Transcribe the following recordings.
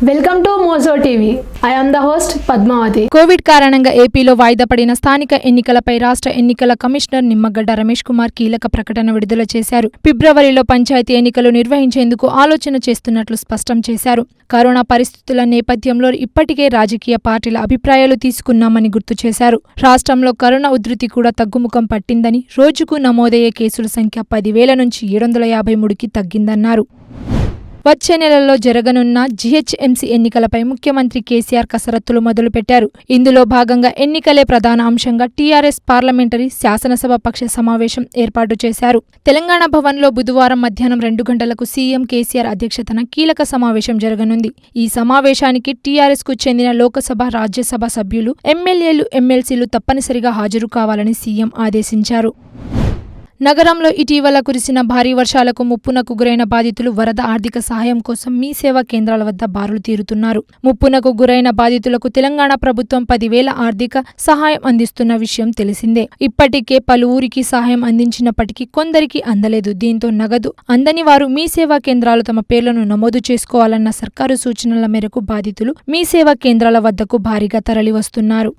Welcome to Mojo TV. I am the host Padmavathi. Covid కారణంగా ఏపీలో వాయిదా పడిన స్థానిక ఎన్నికలపై రాష్ట్ర ఎన్నికల కమిషనర్ నిమ్మగడ్డ రమేష్ కుమార్ కీలక ప్రకటన విడుదల చేశారు. ఫిబ్రవరిలో పంచాయతీ ఎన్నికలు నిర్వహించేందుకు ఆలోచన చేస్తున్నట్లు స్పష్టం చేశారు. కరోనా పరిస్థితుల నేపథ్యంలో ఇప్పటికే రాజకీయ పార్టీల అభిప్రాయాలు తీసుకున్నామని గుర్తు చేశారు. రాష్ట్రంలో కరోనా ఉధృతి కూడా తగ్గుముఖం పట్టిందని, రోజుకు నమోదయ్యే కేసుల సంఖ్య 10,000 నుంచి 753కి తగ్గిందన్నారు. వచ్చే నెలలో జరగనున్న జీహెచ్ఎంసీ ఎన్నికలపై ముఖ్యమంత్రి కేసీఆర్ కసరత్తులు మొదలుపెట్టారు. ఇందులో భాగంగా ఎన్నికలే ప్రధాన అంశంగా టీఆర్ఎస్ పార్లమెంటరీ శాసనసభ పక్ష సమావేశం ఏర్పాటు చేశారు. తెలంగాణ భవన్లో బుధవారం మధ్యాహ్నం 2 గంటలకు సీఎం కేసీఆర్ అధ్యక్షతన కీలక సమావేశం జరగనుంది. ఈ సమావేశానికి టీఆర్ఎస్ కు చెందిన లోకసభ, రాజ్యసభ సభ్యులు, ఎమ్మెల్యేలు, ఎమ్మెల్సీలు తప్పనిసరిగా హాజరు కావాలని సీఎం ఆదేశించారు. నగరంలో ఇటీవల కురిసిన భారీ వర్షాలకు ముప్పునకు గురైన బాధితులు వరద ఆర్థిక సహాయం కోసం మీ సేవా కేంద్రాల వద్ద బారులు తీరుతున్నారు. ముప్పునకు గురైన బాధితులకు తెలంగాణ ప్రభుత్వం 10,000 ఆర్థిక సహాయం అందిస్తున్న విషయం తెలిసిందే. ఇప్పటికే పలువురికి సహాయం అందించినప్పటికీ కొందరికి అందలేదు. దీంతో నగదు అందని వారు మీ సేవా కేంద్రాలు తమ పేర్లను నమోదు చేసుకోవాలన్న సర్కారు సూచనల మేరకు బాధితులు మీ సేవా కేంద్రాల వద్దకు భారీగా తరలివస్తున్నారు.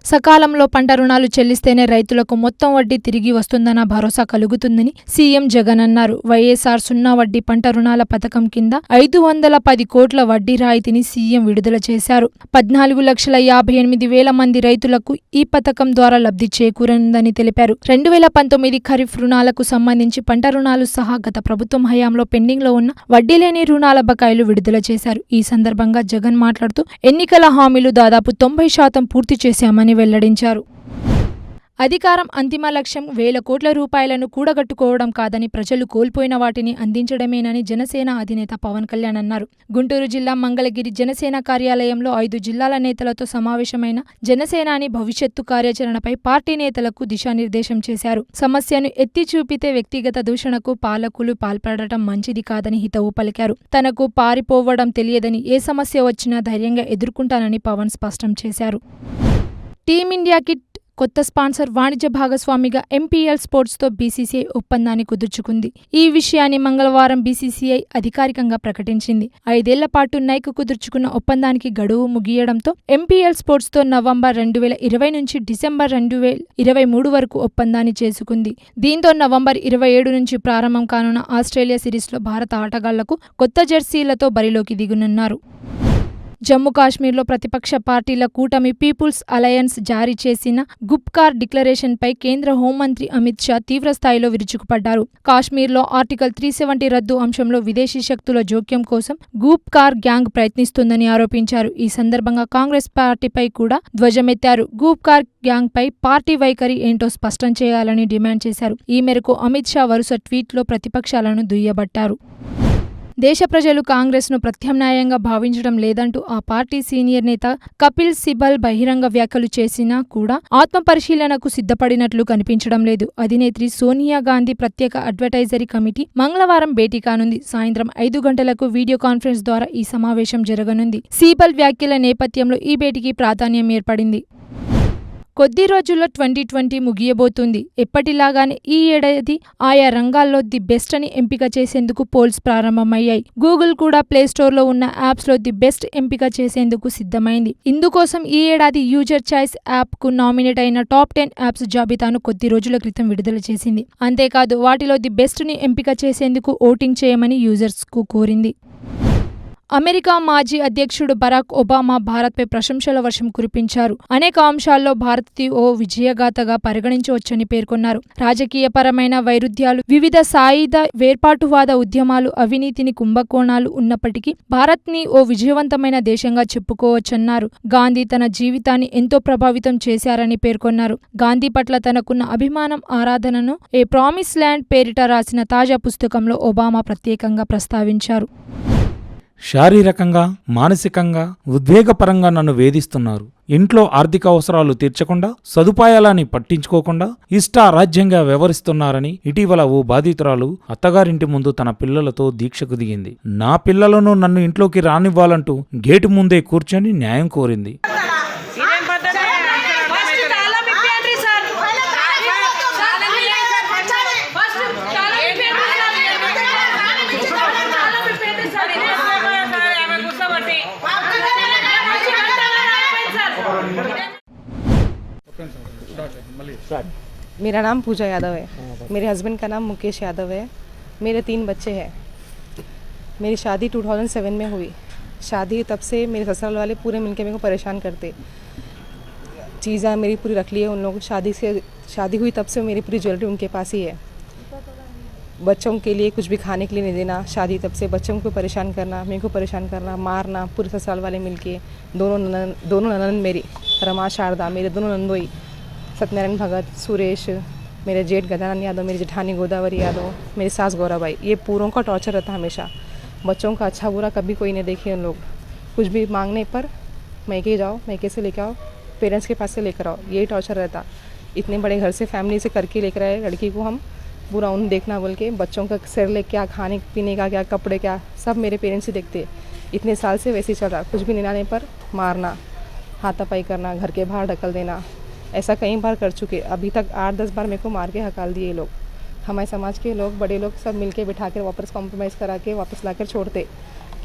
సకాలంలో పంట రుణాలు చెల్లిస్తేనే రైతులకు మొత్తం వడ్డీ తిరిగి వస్తుందన్న భరోసా కలుగుతుందని సీఎం జగన్ అన్నారు. వైఎస్ఆర్ 0 వడ్డీ పంట రుణాల పథకం కింద 510 కోట్ల వడ్డీ రాయితీని సీఎం విడుదల చేశారు. 14,58,000 మంది రైతులకు ఈ పథకం ద్వారా లబ్ధి చేకూరనుందని తెలిపారు. 2019 ఖరీఫ్ రుణాలకు సంబంధించి పంట రుణాలు సహా గత ప్రభుత్వం హయాంలో పెండింగ్లో ఉన్న వడ్డీ లేని రుణాల బకాయిలు విడుదల చేశారు. ఈ సందర్భంగా జగన్ మాట్లాడుతూ ఎన్నికల హామీలు దాదాపు 90% పూర్తి చేశామని వెల్లడించారు. అధికారం అంతిమ లక్ష్యం 1,000 కోట్ల రూపాయలను కూడగట్టుకోవడం కాదని, ప్రజలు కోల్పోయిన వాటిని అందించడమేనని జనసేన అధినేత పవన్ కళ్యాణ్ అన్నారు. గుంటూరు జిల్లా మంగళగిరి జనసేన కార్యాలయంలో 5 జిల్లాల నేతలతో సమావేశమైన జనసేనాని భవిష్యత్తు కార్యాచరణపై పార్టీ నేతలకు దిశానిర్దేశం చేశారు. సమస్యను ఎత్తి చూపితే వ్యక్తిగత దూషణకు పాలకులు పాల్పడటం మంచిది కాదని హితవు పలికారు. తనకు పారిపోవడం తెలియదని, ఏ సమస్య వచ్చినా ధైర్యంగా ఎదుర్కొంటానని పవన్ స్పష్టం చేశారు. టీమిండియాకి కొత్త స్పాన్సర్ వాణిజ్య భాగస్వామిగా ఎంపీఎల్ స్పోర్ట్స్తో బీసీసీఐ ఒప్పందాన్ని కుదుర్చుకుంది. ఈ విషయాన్ని మంగళవారం బీసీసీఐ అధికారికంగా ప్రకటించింది. 5 ఏళ్ల పాటు నైక్ కుదుర్చుకున్న ఒప్పందానికి గడువు ముగియడంతో ఎంపీఎల్ స్పోర్ట్స్తో నవంబర్ 2020 నుంచి డిసెంబర్ 2023 వరకు ఒప్పందాన్ని చేసుకుంది. దీంతో నవంబర్ 27 నుంచి ప్రారంభం కానున్న ఆస్ట్రేలియా సిరీస్లో భారత ఆటగాళ్లకు కొత్త జెర్సీలతో బరిలోకి దిగనున్నారు. జమ్మూ కాశ్మీర్లో ప్రతిపక్ష పార్టీల కూటమి పీపుల్స్ అలయన్స్ జారీ చేసిన గుప్కార్ డిక్లరేషన్పై కేంద్ర హోంమంత్రి అమిత్ షా తీవ్రస్థాయిలో విరుచుకుపడ్డారు. కాశ్మీర్లో ఆర్టికల్ 370 రద్దు అంశంలో విదేశీ శక్తుల జోక్యం కోసం గుప్కార్ గ్యాంగ్ ప్రయత్నిస్తుందని ఆరోపించారు. ఈ సందర్భంగా కాంగ్రెస్ పార్టీపై కూడా ధ్వజమెత్తారు. గుప్కార్ గ్యాంగ్పై పార్టీ వైఖరి ఏంటో స్పష్టం చేయాలని డిమాండ్ చేశారు. ఈ మేరకు అమిత్ షా వరుస ట్వీట్లో ప్రతిపక్షాలను దుయ్యబట్టారు. దేశ ప్రజలు కాంగ్రెస్ను ప్రత్యామ్నాయంగా భావించడం లేదంటూ ఆ పార్టీ సీనియర్ నేత కపిల్ సిబల్ బహిరంగ వ్యాఖ్యలు చేసినా కూడా ఆత్మపరిశీలనకు సిద్ధపడినట్లు కనిపించడం లేదు. అధినేత్రి సోనియా గాంధీ ప్రత్యేక అడ్వైజరీ కమిటీ మంగళవారం భేటీ కానుంది. సాయంత్రం 5 గంటలకు వీడియో కాన్ఫరెన్స్ ద్వారా ఈ సమావేశం జరగనుంది. సిబల్ వ్యాఖ్యల నేపథ్యంలో ఈ భేటీకి ప్రాధాన్యం ఏర్పడింది. కొద్ది రోజుల్లో 2020 ముగియబోతుంది. ఎప్పటిలాగానే ఈ ఏడాది ఆయా రంగాల్లో ది బెస్ట్ అని ఎంపిక చేసేందుకు పోల్స్ ప్రారంభమయ్యాయి. గూగుల్ కూడా ప్లేస్టోర్లో ఉన్న యాప్స్లో ది బెస్ట్ ఎంపిక చేసేందుకు సిద్ధమైంది. ఇందుకోసం ఈ ఏడాది యూజర్ చాయిస్ యాప్కు నామినేట్ అయిన టాప్ 10 యాప్స్ జాబితాను కొద్ది రోజుల క్రితం విడుదల చేసింది. అంతేకాదు వాటిలో ది బెస్ట్ని ఎంపిక చేసేందుకు ఓటింగ్ చేయమని యూజర్స్కు కోరింది. అమెరికా మాజీ అధ్యక్షుడు బరాక్ ఒబామా భారత్పై ప్రశంసల వర్షం కురిపించారు. అనేక అంశాల్లో భారత్ది ఓ విజయగాథగా పరిగణించవచ్చని పేర్కొన్నారు. రాజకీయపరమైన వైరుధ్యాలు, వివిధ సాయుధ వేర్పాటువాద ఉద్యమాలు, అవినీతిని కుంభకోణాలు ఉన్నప్పటికీ భారత్ని ఓ విజయవంతమైన దేశంగా చెప్పుకోవచ్చన్నారు. గాంధీ తన జీవితాన్ని ఎంతో ప్రభావితం చేశారని పేర్కొన్నారు. గాంధీ పట్ల తనకున్న అభిమానం, ఆరాధనను ఏ ప్రామిస్ ల్యాండ్ పేరిట రాసిన తాజా పుస్తకంలో ఒబామా ప్రత్యేకంగా ప్రస్తావించారు. శారీరకంగా, మానసికంగా, ఉద్వేగపరంగా నన్ను వేధిస్తున్నారు. ఇంట్లో ఆర్థిక అవసరాలు తీర్చకుండా, సదుపాయాలని పట్టించుకోకుండా ఇష్టారాజ్యంగా వ్యవహరిస్తున్నారని ఇటీవల ఓ బాధితురాలు అత్తగారింటి ముందు తన పిల్లలతో దీక్షకు దిగింది. నా పిల్లలను నన్ను ఇంట్లోకి రానివ్వాలంటూ గేటు ముందే కూర్చొని న్యాయం కోరింది. मेरा नाम पूजा यादव है। मेरे हस्बैंड का नाम मुकेश यादव है। मेरे 3 बच्चे हैं। मेरी शादी 2007 में हुई। शादी तब से मेरे ससुराल वाले पूरे मिलके मेरे को परेशान करते, चीज़ें मेरी पूरी रख ली है उन लोगों। शादी हुई तब से मेरी पूरी ज्वेलरी उनके पास ही है। बच्चों के लिए कुछ भी खाने के लिए नहीं देना। शादी तब से बच्चों को परेशान करना, मेरे को परेशान करना, मारना, पूरे ससुराल वाले मिलके। दोनों ननद मेरी, रमा शारदा, मेरे दोनों नंदोई, सत्यनारायण भगत, सुरेश, मेरे जेठ गजानन यादव, मेरी जेठानी गोदावरी यादव, मेरी सास गौराबाई, ये पूरों का टॉर्चर रहता हमेशा। बच्चों का अच्छा बुरा कभी कोई नहीं देखे उन लोग। कुछ भी मांगने पर मैके जाओ, मैके से लेकर आओ, पेरेंट्स के पास से लेकर आओ, यही टॉर्चर रहता। इतने बड़े घर से फैमिली से करके लेकर आए लड़की को हम, पूरा उन देखना बोल के। बच्चों का सिर ले, क्या खाने पीने का, क्या कपड़े, क्या सब मेरे पेरेंट्स ही देखते। इतने साल से वैसे ही चल रहा। कुछ भी नहीं लाने पर मारना, हाथापाई करना, घर के बाहर ढकल देना, ऐसा कई बार कर चुके। अभी तक 8-10 बार मेरे को मार के हकाल दिए लोग। हमारे समाज के लोग, बड़े लोग सब मिलके बिठा कर वापस कॉम्प्रोमाइज़ करा के वापस लाकर छोड़ते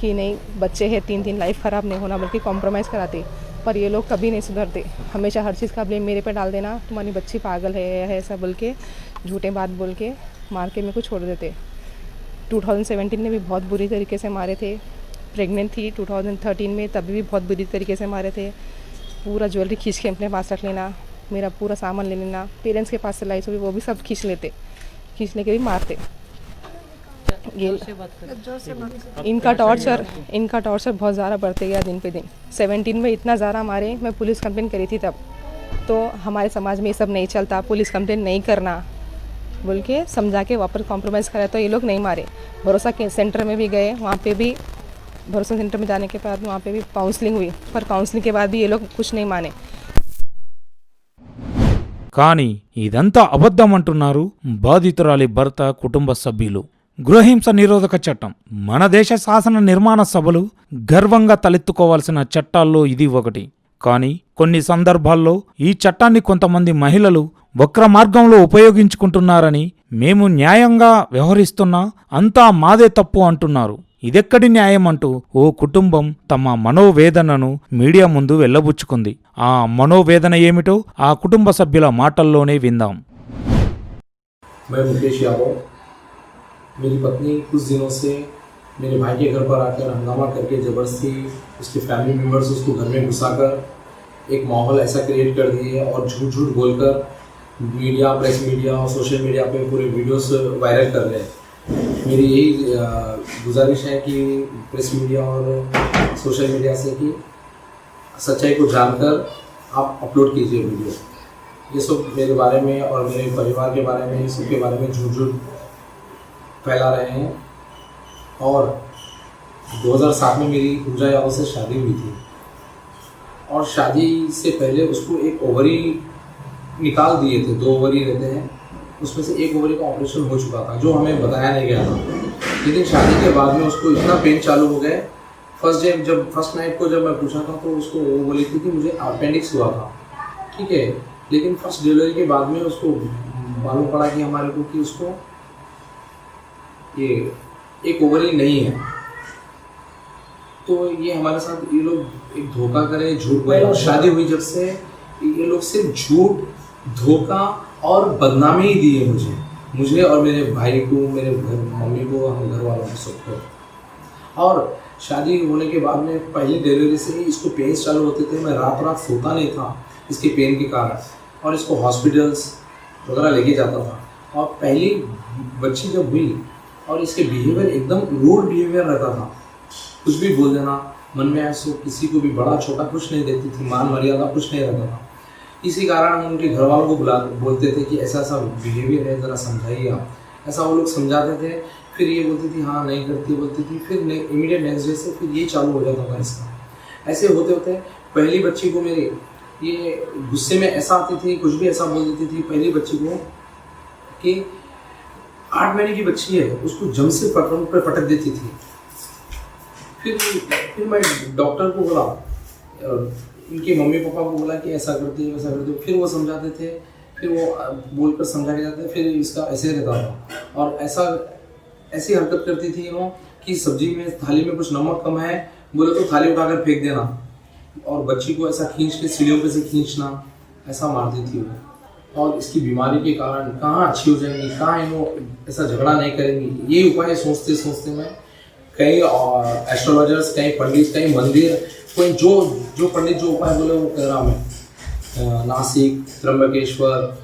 कि नहीं बच्चे हैं 3 लाइफ ख़राब नहीं होना, बल्कि कॉम्प्रोमाइज़ कराते। पर ये लोग कभी नहीं सुधरते। हमेशा हर चीज़ का ब्लेम मेरे पे डाल देना, तुम्हारी बच्ची पागल है ऐसा बोल के, झूठे बात बोल के मार के मेरे को छोड़ देते। 2017 में भी बहुत बुरी तरीके से मारे थे। प्रेग्नेंट थी 2013 में, तभी भी बहुत बुरी तरीके से मारे थे। पूरा ज्वेलरी खींच के अपने पास रख लेना, मेरा पूरा सामान ले लेना। पेरेंट्स के पास से लाई वो भी सब खींच लेते, खींच लेके भी मारते। ये इनका टॉर्चर बहुत ज़्यादा बढ़ते गया दिन पे दिन। 17 में इतना ज़्यादा मारे, मैं पुलिस कंप्लेन करी थी तब। तो हमारे समाज में ये सब नहीं चलता, पुलिस कंप्लेन नहीं करना बोल के समझा के वापस कॉम्प्रोमाइज़ करा, तो ये लोग नहीं मारे। भरोसा सेंटर में भी गए, वहाँ पे भी भरोसा सेंटर में जाने के बाद वहाँ पे भी काउंसलिंग हुई, पर काउंसलिंग के बाद भी ये लोग कुछ नहीं माने। కానీ ఇదంతా అబద్ధమంటున్నారు బాధితురాలి భర్త కుటుంబ సభ్యులు. గృహహింస నిరోధక చట్టం మన దేశ శాసన నిర్మాణ సభలు గర్వంగా తలెత్తుకోవాల్సిన చట్టాల్లో ఇది ఒకటి. కానీ కొన్ని సందర్భాల్లో ఈ చట్టాన్ని కొంతమంది మహిళలు వక్ర మార్గంలో ఉపయోగించుకుంటున్నారని, మేము న్యాయంగా వ్యవహరిస్తున్నా అంతా మాదే తప్పు అంటున్నారు. ఇదెక్కడి న్యాయం అంటూ ఓ కుటుంబం తమ మనోవేదనను మీడియా ముందు వెళ్లబుచ్చుకుంది. ఆ మనోవేదన ఏమిటో ఆ కుటుంబ సభ్యుల మాటల్లోనే విందాం. मैं मुकेश यादव, मेरी पत्नी कुछ दिनों से मेरे भाई के घर पर आकर हंगामा करके ज़बरदस्ती उसके फैमिली मेम्बर्स उसको घर में घुसाकर एक माहौल ऐसा क्रिएट कर दिए और झूठ बोलकर मीडिया, प्रेस मीडिया और सोशल मीडिया पे पूरे वीडियोस वायरल कर रहे हैं। मेरी यही गुजारिश है कि प्रेस मीडिया और सोशल मीडिया से कि सच्चाई को जानकर आप अपलोड कीजिए वीडियो। ये सब मेरे बारे में और मेरे परिवार के बारे में, सबके बारे में झूठ फैला रहे हैं। और 2007 में मेरी पूजा यादव से शादी हुई थी और शादी से पहले उसको एक ओवरी निकाल दिए थे। 2 ओवरी रहते हैं, उसमें से एक ओवरी का ऑपरेशन हो चुका था जो हमें बताया नहीं गया था। लेकिन शादी के बाद में उसको इतना पेन चालू हो गए। फर्स्ट नाइट को जब मैं पूछा था तो उसको वो बोली थी कि मुझे अपेंडिक्स हुआ था, ठीक है। लेकिन फर्स्ट डिलीवरी के बाद में उसको मालूम पड़ा कि हमारे को कि उसको ये एक ओवरी नहीं है। तो ये हमारे साथ ये लोग एक धोखा करे, झूठ बोले। और शादी हुई जब से ये लोग सिर्फ झूठ, धोखा और बदनामी ही दिए मुझे और मेरे भाई को, मेरे मम्मी को, हम घर वालों को, सबको। और शादी होने के बाद में पहली डिलीवरी से ही इसको पेन्स चालू होते थे। मैं रात सोता नहीं था इसके पेन के कारण, और इसको हॉस्पिटल्स वगैरह लेके जाता था। और पहली बच्ची जब हुई और इसके बिहेवियर एकदम रूड बिहेवियर रहता था, कुछ भी बोल देना मन में, ऐसा किसी को भी बड़ा छोटा कुछ नहीं देती थी, मान मर्यादा कुछ नहीं रहता था। इसी कारण हम उनके घर वालों को बोलते थे कि ऐसा ऐसा बिहेवियर है, ज़रा समझाइए आप। ऐसा वो लोग समझाते थे, फिर ये बोलती थी हाँ नहीं करती, बोलती थी। फिर इमीडिएट नेक्स्ट डे से फिर ये चालू हो जाता था इसका। ऐसे होते होते पहली बच्ची को मेरे ये गुस्से में ऐसा आती थी, कुछ भी ऐसा बोल देती थी पहली बच्ची को कि 8 महीने की बच्ची है, उसको जम से पटक देती थी। फिर मैं डॉक्टर को बोला, इनके मम्मी पापा को बोला कि ऐसा करती है वैसा करती है। फिर वो समझाते थे, फिर वो बोलकर समझा के जाते, फिर इसका ऐसे रहता था। और ऐसी हरकत करती थी वो कि सब्जी में, थाली में कुछ नमक कम है बोले तो थाली उठाकर फेंक देना, और बच्ची को ऐसा खींच के सीढ़ियों पे से खींचना, ऐसा मारती थी वो। और इसकी बीमारी के कारण कहाँ अच्छी हो जाएंगी, कहाँ इन्हों ऐसा झगड़ा नहीं करेंगी, ये उपाय सोचते सोचते मैं कई एस्ट्रोलॉजर्स, कई पंडित, कई मंदिर, कोई जो पंडित जो उपाय बोले वो कर रहा मैं। नासिक, त्र्यंबकेश्वर,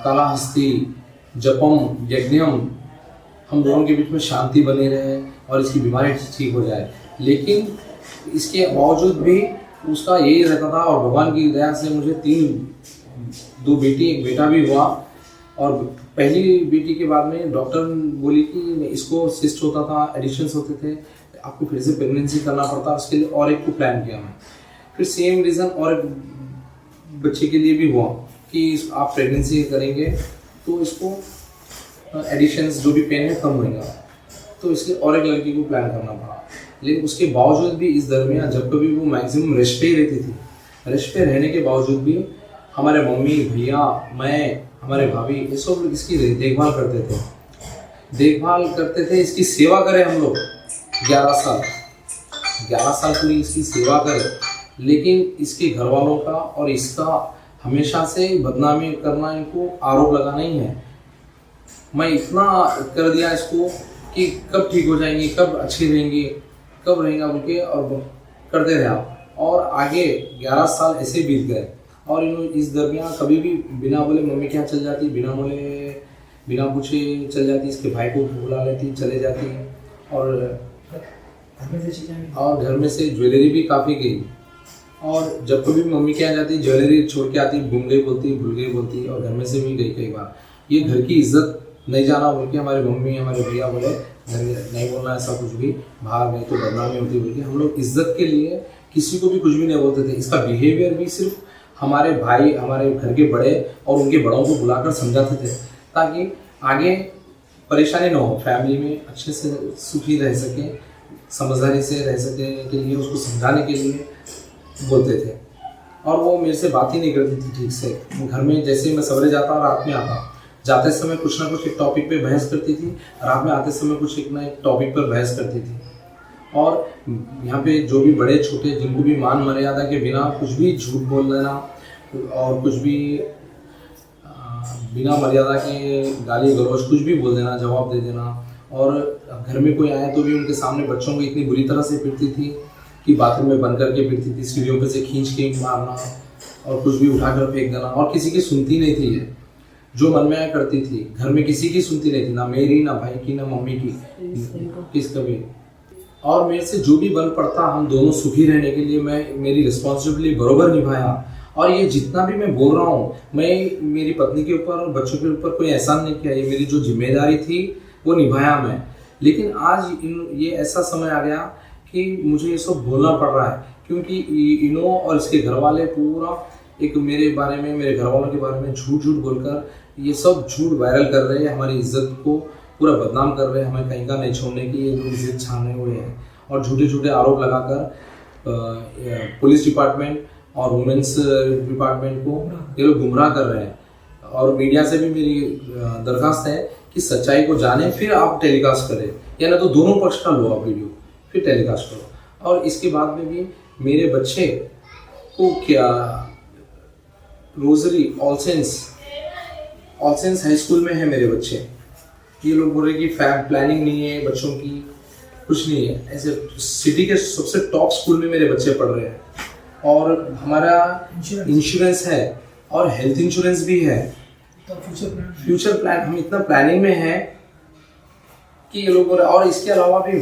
कालाहस्ती, जपम, यज्ञम, हम दोनों के बीच में शांति बनी रहे और इसकी बीमारी ठीक हो जाए। लेकिन इसके बावजूद भी उसका यही रहता था और भगवान की दया से मुझे 2 बेटी 1 बेटा भी हुआ। और पहली बेटी के बाद में डॉक्टर बोली कि इसको सिस्ट होता था, एडिशंस होते थे, आपको फिर से प्रेगनेंसी करना पड़ता, उसके लिए और एक को प्लान किया मैं। फिर सेम रीज़न और एक बच्चे के लिए भी हुआ कि आप प्रेगनेंसी करेंगे तो इसको एडिशंस जो भी पेन है कम होगा, तो इसलिए और एक लड़की को प्लान करना पड़ा। लेकिन उसके बावजूद भी इस दरमियान जब कभी वो मैक्सिमम रेस्ट पे ही रहती थी, रेस्ट पे रहने के बावजूद भी हमारे मम्मी, भैया, मैं, हमारे भाभी, ये सब लोग इसकी देखभाल करते थे। इसकी सेवा करें हम लोग 11 साल पूरी इसकी सेवा करें। लेकिन इसके घर वालों का और इसका हमेशा से बदनामी करना, इनको आरोप लगाना ही है। मैं इतना कर दिया इसको कि कब ठीक हो जाएंगी, कब अच्छी रहेंगी, कब रहेगा बोल के, और करते रहा। और आगे 11 साल ऐसे बीत गए और इस दरमियान कभी भी बिना बोले मम्मी के यहाँ चल जाती, बिना पूछे चल जाती, इसके भाई को बुला लेती, चले जाती। और घर में से ज्वेलरी भी काफ़ी गई। और जब कभी मम्मी के यहाँ जाती, ज्वेलरी छोड़ के आती, भूल गई बोलती। और घर में से भी गई कई बार। ये घर की इज्जत नहीं जाना बोल के हमारी मम्मी, हमारे भैया बोले नहीं बोलना ऐसा कुछ भी, बाहर गए तो बदनामी होती बोल के हम लोग इज्जत के लिए किसी को भी कुछ भी नहीं बोलते थे। इसका बिहेवियर भी सिर्फ हमारे भाई, हमारे घर के बड़े और उनके बड़ों को बुलाकर समझाते थे ताकि आगे परेशानी ना हो, फैमिली में अच्छे से सुखी रह सके, समझदारी से रह सके के लिए उसको समझाने के लिए बोलते थे। और वो मेरे से बात ही नहीं करती थी ठीक से। घर में जैसे मैं सवेरे जाता और रात में आता, जाते समय कुछ ना कुछ एक टॉपिक पे बहस करती थी, रात में आते समय कुछ एक ना एक टॉपिक पर बहस करती थी। और यहाँ पे जो भी बड़े छोटे जिनको भी मान मर्यादा के बिना कुछ भी झूठ बोल देना और कुछ भी बिना मर्यादा के गाली गलौज कुछ भी बोल देना, जवाब दे देना। और घर में कोई आए तो भी उनके सामने बच्चों को इतनी बुरी तरह से पीटती थी कि बाथरूम में बंद करके पीटती थी, सीढ़ियों पे से खींच के मारना और कुछ भी उठाकर फेंक देना। और किसी की सुनती नहीं थी, ये जो मन में आया करती थी। घर में किसी की सुनती नहीं थी, ना मेरी, ना भाई की, ना मम्मी की, किसका भी। और मेरे से जो भी बन पड़ता, हम दोनों सुखी रहने के लिए मैं मेरी रिस्पॉन्सिबिलिटी बरोबर निभाया। और ये जितना भी मैं बोल रहा हूँ, मैं मेरी पत्नी के ऊपर और बच्चों के ऊपर कोई एहसान नहीं किया। ये मेरी जो जिम्मेदारी थी वो निभाया मैं। लेकिन आज ये ऐसा समय आ गया कि मुझे ये सब बोलना पड़ रहा है, क्योंकि इनो और इसके घर वाले पूरा एक मेरे बारे में, मेरे घर वालों के बारे में झूठ बोलकर ये सब झूठ वायरल कर रहे हैं, हमारी इज्जत को पूरा बदनाम कर रहे हैं, हमें कहीं का नहीं छोड़ने की ये लोग इज्जत छाने हुए हैं। और झूठे आरोप लगाकर पुलिस डिपार्टमेंट और वुमेंस डिपार्टमेंट को ये लोग गुमराह कर रहे हैं। और मीडिया से भी मेरी दरखास्त है कि सच्चाई को जाने फिर आप टेलीकास्ट करें, या ना तो दोनों पक्ष का लो आप वीडियो फिर टेलीकास्ट करो। और इसके बाद में भी मेरे बच्चे को क्या rosary all sense high school में है मेरे बच्चे। ये लोग बोल रहे कि प्लानिंग नहीं है बच्चों की, कुछ नहीं है। ऐसे सिटी के सबसे टॉप स्कूल में मेरे बच्चे पढ़ रहे हैं। और हमारा इंश्योरेंस है और हेल्थ इंश्योरेंस भी है। फ्यूचर प्लान हम इतना प्लानिंग में है कि ये लोग। और इसके अलावा भी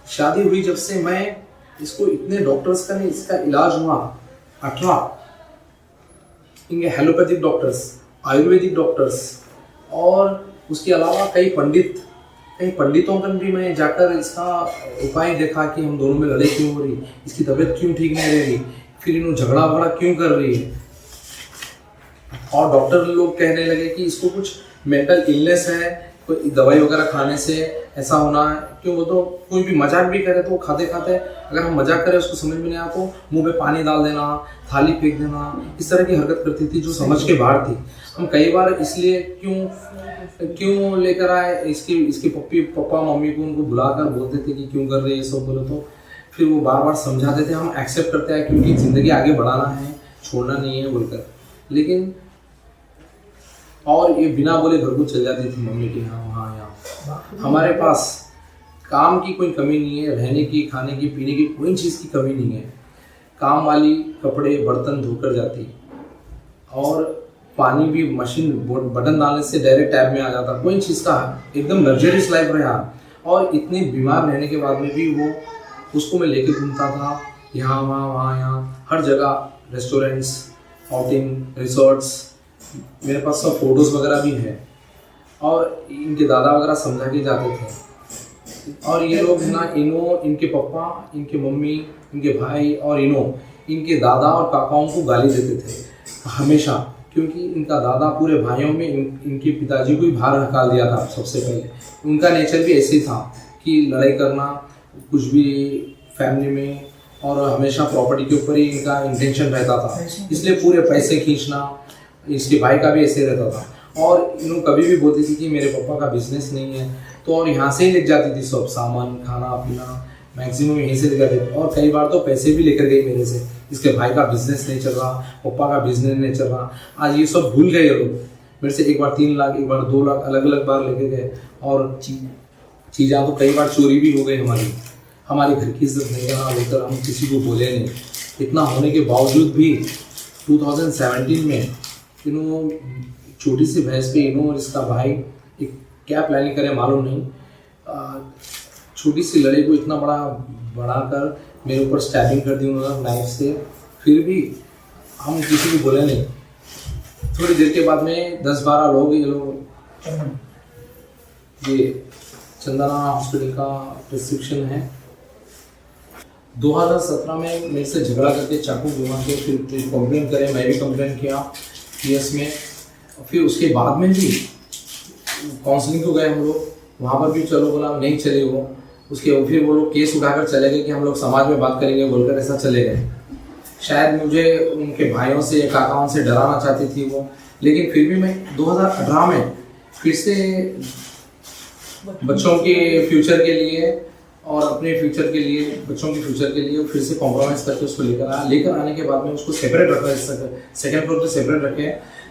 शादी हुई जब से मैं इसको इतने डॉक्टर्स का नहीं, इसका इलाज हुआ 18 इनके हेलोपैथिक डॉक्टर्स, आयुर्वेदिक डॉक्टर्स, और उसके अलावा कई पंडितों का भी मैं जाकर इसका उपाय देखा कि हम दोनों में लड़ाई क्यों हो रही, इसकी तबीयत क्यों ठीक नहीं रह रही, फिर इन्होंने झगड़ा क्यों कर रही है। और डॉक्टर लोग कहने लगे कि इसको कुछ मेंटल इलनेस है, कोई दवाई वगैरह खाने से ऐसा होना है। क्यों वो तो कोई भी मजाक भी करे तो खाते अगर हम मजाक करें उसको समझ में नहीं आया तो मुंह पे पानी डाल देना, थाली फेंक देना, इस तरह की हरकत करती थी जो समझ के बाहर थी। हम कई बार इसलिए क्यों लेकर आए, इसके पप्पा मम्मी को उनको बुलाकर बोलते थे कि क्यों कर रहे हैं सब, बोलो तो फिर वो बार समझाते थे। हम एक्सेप्ट करते हैं क्योंकि ज़िंदगी आगे बढ़ाना है, छोड़ना नहीं है बोलकर। लेकिन और ये बिना बोले घर को चल जाती थी मम्मी के यहाँ वहाँ यहाँ। हमारे पास काम की कोई कमी नहीं है, रहने की, खाने की, पीने की कोई चीज़ की कमी नहीं है। काम वाली कपड़े बर्तन धोकर जाती और पानी भी मशीन बटन डालने से डायरेक्ट टैब में आ जाता। कोई चीज़ का एकदम लग्जरियस लाइफ रहा। और इतने बीमार रहने के बाद में भी वो उसको मैं लेके घूमता था यहाँ वहाँ यहाँ, हर जगह रेस्टोरेंट्स, आउटिंग, रिसोर्ट्स। मेरे पास सब फोटोज़ वगैरह भी हैं और इनके दादा वगैरह समझा के जाते थे। और ये लोग ना इनके पापा, इनके मम्मी, इनके भाई और इनके दादा और काकाओं को गाली देते थे हमेशा, क्योंकि इनका दादा पूरे भाइयों में इनके पिताजी को ही बाहर निकाल दिया था सबसे पहले। उनका नेचर भी ऐसे ही था कि लड़ाई करना कुछ भी फैमिली में, और हमेशा प्रॉपर्टी के ऊपर ही इनका इंटेंशन रहता था, इसलिए पूरे पैसे खींचना। इसके भाई का भी ऐसे रहता था। और इन्होंने कभी भी बोलती थी कि मेरे पापा का बिजनेस नहीं है, तो और यहाँ से ही ले जाती थी सब सामान, खाना पीना मैक्सिमम यहीं से लेकर गए। और कई बार तो पैसे भी लेकर गई मेरे से, इसके भाई का बिजनेस नहीं चल रहा, पापा का बिजनेस नहीं चल रहा। आज ये सब भूल गए लोग। मेरे से एक बार 3 लाख, एक बार 2 लाख अलग अलग बार लेके गए। और चीज़ें तो कई बार चोरी भी हो गई हमारी घर की इज्जत नहीं करा लेकर हम किसी को बोले नहीं। इतना होने के बावजूद भी 2017 में इन्होंने छोटी सी भैंस पे इन्होंने और इसका भाई एक क्या प्लानिंग करे मालूम नहीं, छोटी सी लड़ाई को इतना बड़ा बढ़ाकर मेरे ऊपर स्टैबिंग कर दी उन्होंने नाइफ से। फिर भी हम किसी को बोले नहीं। थोड़ी देर के बाद में 10-12 लोग ये चंदना हॉस्पिटल का प्रिस्क्रिप्शन है। 2017 में मेरे से झगड़ा करके चाकू घुमा के फिर कंप्लेन करे, मैं भी कंप्लेन किया PS में। फिर उसके बाद में भी काउंसलिंग को गए हम लोग, वहाँ पर भी चलो बोला, नहीं चले वो। उसके फिर वो लोग केस उठाकर चले गए कि हम लोग समाज में बात करेंगे बोलकर, ऐसा चले गए। शायद मुझे उनके भाइयों से या काकाओं से डराना चाहती थी वो। लेकिन फिर भी मैं 2018 में फिर से बच्चों के फ्यूचर के लिए और अपने फ्यूचर के लिए, बच्चों के फ्यूचर के लिए फिर से कॉम्प्रोमाइज़ करके उसको लेकर आने के बाद में उसको सेपरेट रखा, सेकंड फ्लोर पे सेपरेट रखे।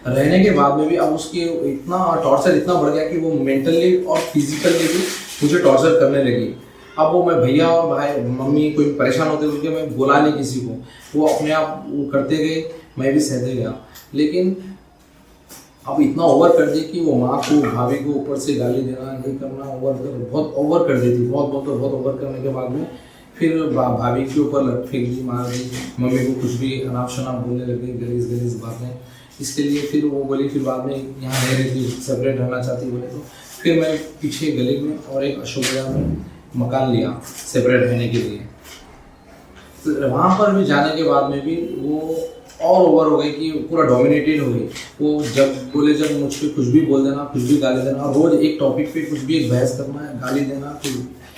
रहने के बाद में भी अब उसकी इतना टॉर्चर इतना बढ़ गया कि वो मेंटली और फिजिकली भी मुझे टॉर्चर करने लगी। अब वो मैं भैया और भाई मम्मी कोई परेशान होते थे, मैं बोला नहीं किसी को, वो अपने आप वो करते गए, मैं भी सहते गया। लेकिन अब इतना ओवर कर दी कि वो माँ को, भाभी को ऊपर से गाली देना, नहीं करना, बहुत ओवर कर देती। बहुत ओवर करने के बाद में फिर भाभी के ऊपर लट फेंक दी, मार दी। मम्मी को कुछ भी अनाप शनाप बोलने लग गई, गलीज बातें। इसके लिए फिर वो बोली, फिर बाद में यहाँ रह रही थी, सेपरेट रहना चाहती बोले तो फिर मैं पीछे गली में और एक अशोक में मकान लिया सेपरेट रहने के लिए। तो वहाँ पर भी जाने के बाद में भी वो और ओवर हो गई कि पूरा डोमिनेटेड हो गई। वो जब मुझ पर कुछ भी बोल देना, कुछ भी गाली देना, रोज एक टॉपिक पे कुछ भी एक बहस करना, गाली देना,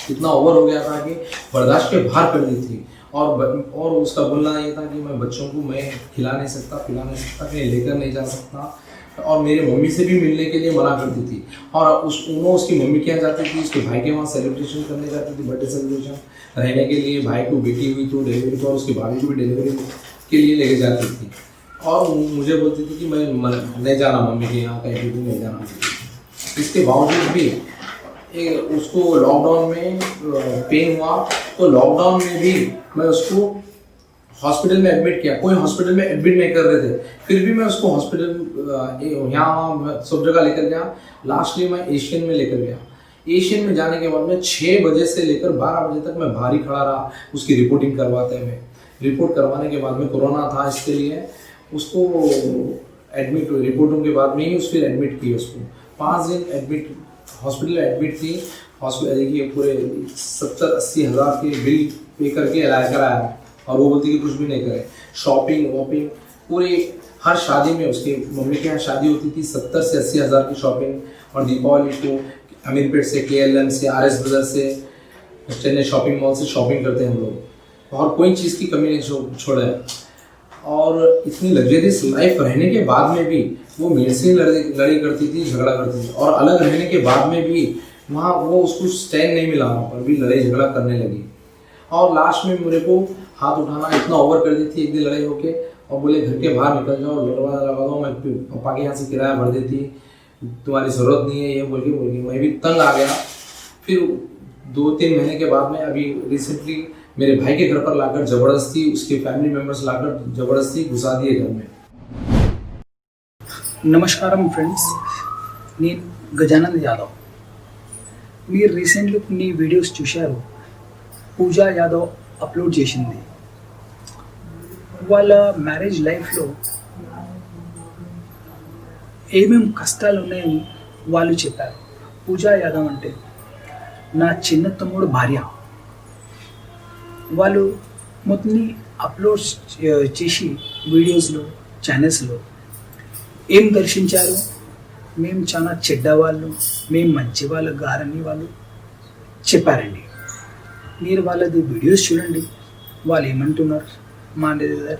इतना ओवर हो गया था कि बर्दाश्त के बाहर कर दी थी। और उसका बोलना ये था कि मैं बच्चों को मैं खिला नहीं सकता, पिला नहीं सकता, कहीं लेकर नहीं जा सकता। और मेरे मम्मी से भी मिलने के लिए मना करती थी। और उसकी मम्मी के यहाँ जाती थी, उसके भाई के वहाँ सेलिब्रेशन करने जाती थी, बर्थडे सेलिब्रेशन रहने के लिए। भाई को बेटी हुई तो डिलीवरी को, और उसकी भाभी को भी डिलीवरी के लिए लेके जाती थी। और मुझे बोलती थी कि मैं नहीं जाना मम्मी के यहाँ, कहीं भी नहीं जाना। इसके बावजूद भी उसको लॉकडाउन में पेन हुआ, तो लॉकडाउन में भी मैं उसको हॉस्पिटल में एडमिट किया। कोई हॉस्पिटल में एडमिट नहीं कर रहे थे, फिर भी मैं उसको हॉस्पिटल यहाँ सब जगह लेकर गया। लास्टली मैं एशियन में लेकर गया। एशियन में जाने के बाद में 6 बजे से लेकर 12 बजे तक मैं बाहर ही खड़ा रहा उसकी रिपोर्टिंग करवाते हुए। रिपोर्ट करवाने के बाद में कोरोना था, इसके लिए उसको एडमिट हुई। रिपोर्टों के बाद में ही फिर एडमिट किया उसको। 5 दिन एडमिट हॉस्पिटल एडमिट थी। हॉस्पिटल देखिए पूरे 70-80 हज़ार के बिल पे करके इलाज कराया, और वो बोलती कि कुछ भी नहीं करे। शॉपिंग वॉपिंग पूरे हर शादी में, उसके मम्मी के यहाँ शादी होती थी 70 से 80 हज़ार की शॉपिंग। और दीपावली को अमीरपेट से, KLM से, RS ब्रदर से, चेन्नई शॉपिंग मॉल से शॉपिंग करते हैं हम लोग, और कोई चीज़ की कमी नहीं छोड़ा है। और इतनी लग्जरियस लाइफ रहने के बाद में भी वो मेरे से लड़ी करती थी, झगड़ा करती थी। और अलग रहने के बाद में भी वहाँ वो उसको स्टैंड नहीं मिला, वहाँ पर भी लड़ाई झगड़ा करने लगी। और लास्ट में मेरे को हाथ उठाना इतना ओवर कर दी थी एक दिन लड़ाई होके, और बोले घर के बाहर निकल जाओ, दरवाजा लगा दो। मैं पापा के यहाँ से किराया भर देती, तुम्हारी ज़रूरत नहीं है ये बोल के मैं भी तंग आ गया। फिर 2-3 महीने के बाद में अभी रिसेंटली मेरे भाई के घर पर लाकर ज़बरदस्ती उसके फैमिली मेम्बर्स लाकर ज़बरदस्ती घुसा दिए घर में। నమస్కారం ఫ్రెండ్స్, నేను గజానంద్ యాదవ్. మీరు రీసెంట్లీ కొన్ని వీడియోస్ చూశారు. పూజా యాదవ్ అప్లోడ్ చేసింది. వాళ్ళ మ్యారేజ్ లైఫ్లో ఏమేమి కష్టాలు ఉన్నాయని వాళ్ళు చెప్పారు. పూజా యాదవ్ అంటే నా చిన్న తమ్ముడు భార్య. వాళ్ళు మొత్తం అప్లోడ్ చేసి వీడియోస్లో ఛానల్స్లో ఏం దర్శించారు, మేము చాలా చెడ్డవాళ్ళు, మేము మంచి వాళ్ళు గారని వాళ్ళు చెప్పారండి. మీరు వాళ్ళది వీడియోస్ చూడండి. వాళ్ళు ఏమంటున్నారు, మా దగ్గర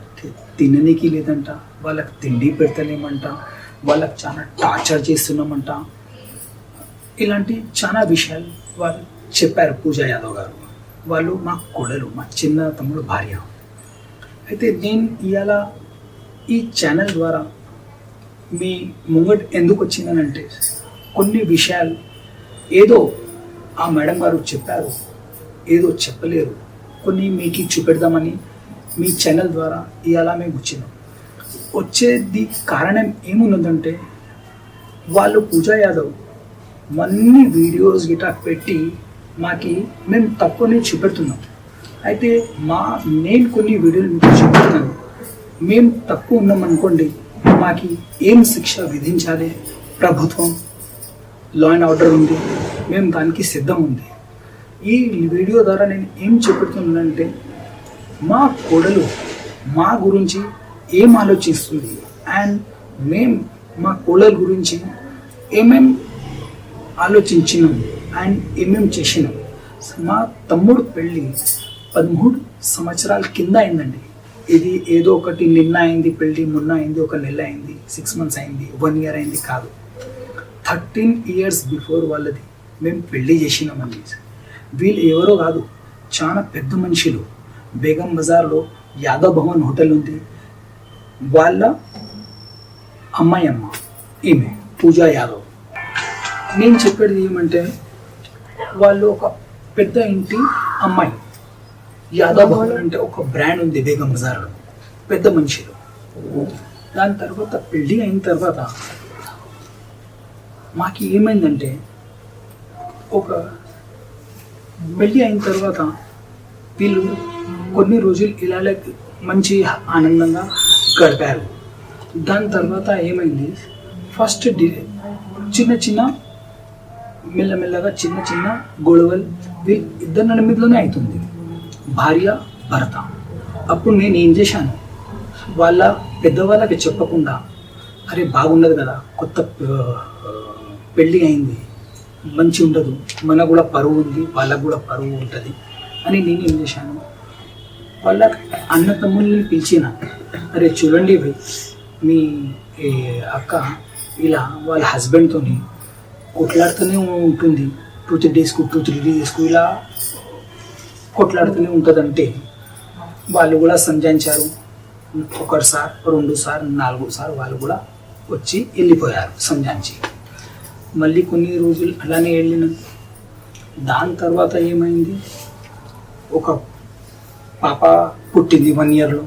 తిననీకి లేదంట, వాళ్ళకి తిండి పెడతలేమంట, వాళ్ళకి చాలా టార్చర్ చేస్తున్నామంట, ఇలాంటి చాలా విషయాలు వాళ్ళు చెప్పారు. పూజా యాదవ్ గారు వాళ్ళు మా కోడలు, మా చిన్న తమ్ముడు భార్య. అయితే నేను ఇవాళ ఈ ఛానల్ ద్వారా మీ ముంగట్ ఎందుకు వచ్చిందనంటే, కొన్ని విషయాలు ఏదో ఆ మేడం గారు చెప్పారు, ఏదో చెప్పలేరు, కొన్ని మీకు చూపెడదామని మీ ఛానల్ ద్వారా ఇవాళ మేము వచ్చినాం. వచ్చేది కారణం ఏమున్నదంటే, వాళ్ళు పూజా యాదవ్ అన్ని వీడియోస్ గిట్లా పెట్టి మాకి మేము తప్పుని చూపెడుతున్నాం. అయితే నేను కొన్ని వీడియోలు మీకు చూపెడుతున్నాను. మేము తప్పు ఉన్నామనుకోండి, మాకి ఏం శిక్ష విధించాలి, ప్రభుత్వం లా అండ్ ఆర్డర్ ఉంది, మేము దానికి సిద్ధం ఉంది. ఈ వీడియో ద్వారా నేను ఏం చెప్తున్నానంటే, మా కోడలు మా గురించి ఏం ఆలోచిస్తుంది అండ్ మేము మా కోడల గురించి ఏమేం ఆలోచించినాం అండ్ ఏమేం చేసినాం. మా తమ్ముడు పెళ్ళి 13 సంవత్సరాల కింద అయిందండి. ఇది ఏదో ఒకటి నిన్న అయింది పెళ్ళి, మొన్న అయింది, ఒక నెల అయింది, 6 months అయింది, 1 year అయింది కాదు. 13 years బిఫోర్ వాళ్ళది మేము పెళ్ళి చేసినామండి. వీళ్ళు ఎవరో కాదు, చాలా పెద్ద మనుషులు. బేగం బజార్లో యాదవ్ భవన్ హోటల్ ఉంది, వాళ్ళ అమ్మాయి అమ్మ ఈమె పూజా యాదవ్. నేను చెప్పేది ఏమంటే, వాళ్ళు ఒక పెద్ద ఇంటి అమ్మాయి. యాదవ్ భవన్ అంటే ఒక బ్రాండ్ ఉంది బేగం బజార్లో, పెద్ద మనుషులు. దాని తర్వాత పెళ్ళి అయిన తర్వాత మాకు ఏమైందంటే, ఒక పెళ్ళి అయిన తర్వాత వీళ్ళు కొన్ని రోజులు ఇలాగే మంచి ఆనందంగా గడిపారు. దాని తర్వాత ఏమైంది, ఫస్ట్ చిన్న మెల్లమెల్లగా చిన్న గొడవలు వీళ్ళు ఇద్దరు నడిమిదిలోనే అవుతుంది, భార్య భర్త. అప్పుడు నేను ఏం చేశాను, వాళ్ళ పెద్దవాళ్ళకి చెప్పకుండా, అరే బాగుండదు కదా, కొత్త పెళ్ళి అయింది, మంచి ఉండదు, మనకు కూడా పరువు ఉంది, వాళ్ళకు కూడా పరువు ఉంటుంది అని నేను ఏం చేశాను, వాళ్ళ అన్న తమ్ముల్ని పిలిచిన, అరే చూడండి భయ్, మీ అక్క ఇలా వాళ్ళ హస్బెండ్తో కొట్లాడుతూనే ఉంటుంది, 2-3 daysకు 2-3 daysకు ఇలా కొట్లాడుతూనే ఉంటుందంటే వాళ్ళు కూడా సంజాయించారు. 1 సార్ 2 సార్ 4 సార్ వాళ్ళు కూడా వచ్చి వెళ్ళిపోయారు సంజాయించి. మళ్ళీ కొన్ని రోజులు అలానే వెళ్ళిన. దాని తర్వాత ఏమైంది, ఒక పాప పుట్టింది 1 yearలో.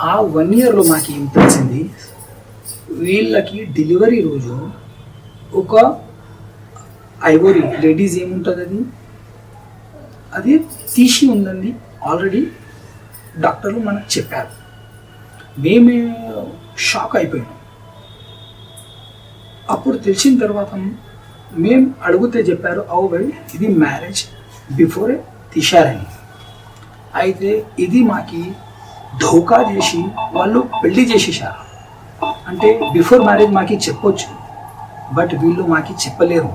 ఆ 1 yearలో మాకు ఏం తెలిసింది, వీళ్ళకి డెలివరీ రోజు ఒక ఐవరీ లేడీస్ ఏముంటుంది అది తీసి ఉందండి ఆల్రెడీ, డాక్టర్లు మనకు చెప్పారు. మేమే షాక్ అయిపోయాం. అప్పుడు తెలిసిన తర్వాత మేము అడిగితే చెప్పారు, అవు భయ్ ఇది మ్యారేజ్ బిఫోరే తీశారని. అయితే ఇది మాకి ధోకా చేసి వాళ్ళు పెళ్లి చేసేసారు. అంటే బిఫోర్ మ్యారేజ్ మాకి చెప్పొచ్చు, బట్ వీళ్ళు మాకి చెప్పలేరు.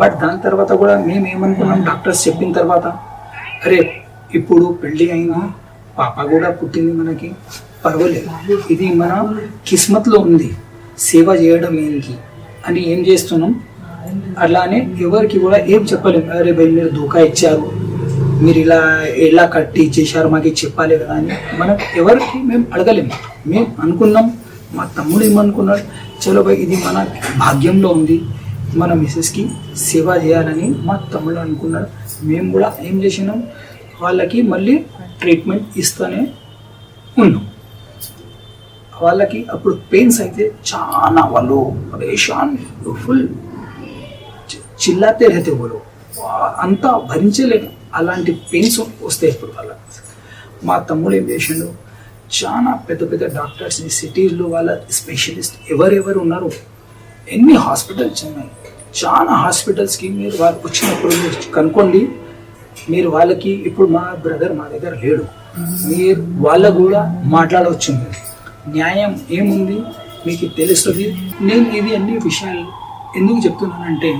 బట్ దాని తర్వాత కూడా మేము ఏమనుకున్నాం, డాక్టర్స్ చెప్పిన తర్వాత, అరే ఇప్పుడు పెళ్ళి అయింది, పాప కూడా పుట్టింది, మనకి పర్వాలేదు, ఇది మన కిస్మత్లో ఉంది, సేవ చేయడం ఏంటి అని ఏం చేస్తున్నాం. అలానే ఎవరికి కూడా ఏం చెప్పలేము, అరే భయ్ మీరు ధోకా ఇచ్చారు, మీరు ఇలా ఎలా కట్టి చేశారు మాకు చెప్పాలి కదా అని మనం ఎవరికి మేము అడగలేము. మేము అనుకున్నాం మా తమ్ముడు ఏమనుకున్నాడు, చలో భయ్ ఇది మన భాగ్యంలో ఉంది, మన మిస్సెస్కి సేవ చేయాలని మా తమ్ముడు అనుకున్నాడు. మేము కూడా ఏం చేసినాం, వాళ్ళకి మళ్ళీ ట్రీట్మెంట్ ఇస్తూనే ఉన్నాం. వాళ్ళకి అప్పుడు పెయిన్స్ అయితే చాలా, వాళ్ళు పరేషాన్ ఫుల్ చిల్లాతే రేతే వాళ్ళు అంతా భరించలేరు, అలాంటి పెయిన్స్ వస్తాయి ఇప్పుడు వాళ్ళ. మా తమ్ముడు ఏం చేసిండు, చాలా పెద్ద పెద్ద డాక్టర్స్ని సిటీల్లో వాళ్ళ స్పెషలిస్ట్ ఎవరెవరు ఉన్నారు, ఎన్ని హాస్పిటల్స్ ఉన్నాయి, చాలా హాస్పిటల్స్కి మీరు వాళ్ళు వచ్చినప్పుడు మీరు కనుక్కోండి. మీరు వాళ్ళకి ఇప్పుడు మా బ్రదర్ మా దగ్గర లేడు, మీరు వాళ్ళకు కూడా మాట్లాడవచ్చు. మీరు న్యాయం ఏముంది మీకు తెలుస్తుంది. నేను ఇది అన్ని విషయాలు ఎందుకు చెప్తున్నానంటే,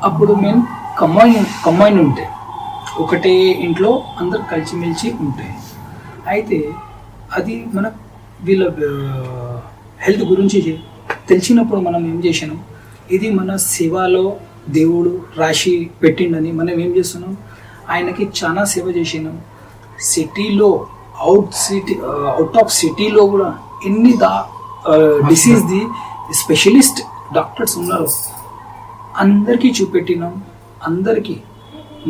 అప్పుడు మేము కమ్మాయిని ఉంటాయి, ఒకటే ఇంట్లో అందరు కలిసిమెలిసి ఉంటాయి. అయితే అది మన వీళ్ళ హెల్త్ గురించి తెలిసినప్పుడు మనం ఏం చేసినాం, ఇది మన సేవలో దేవుడు రాసి పెట్టిండని మనం ఏం చేస్తున్నాం, ఆయనకి చాలా సేవ చేసినాం. సిటీలో అవుట్ ఆఫ్ సిటీలో కూడా ఎన్ని డిసీజ్ది స్పెషలిస్ట్ డాక్టర్స్ ఉన్నారు, అందరికీ చూపెట్టినాం. అందరికీ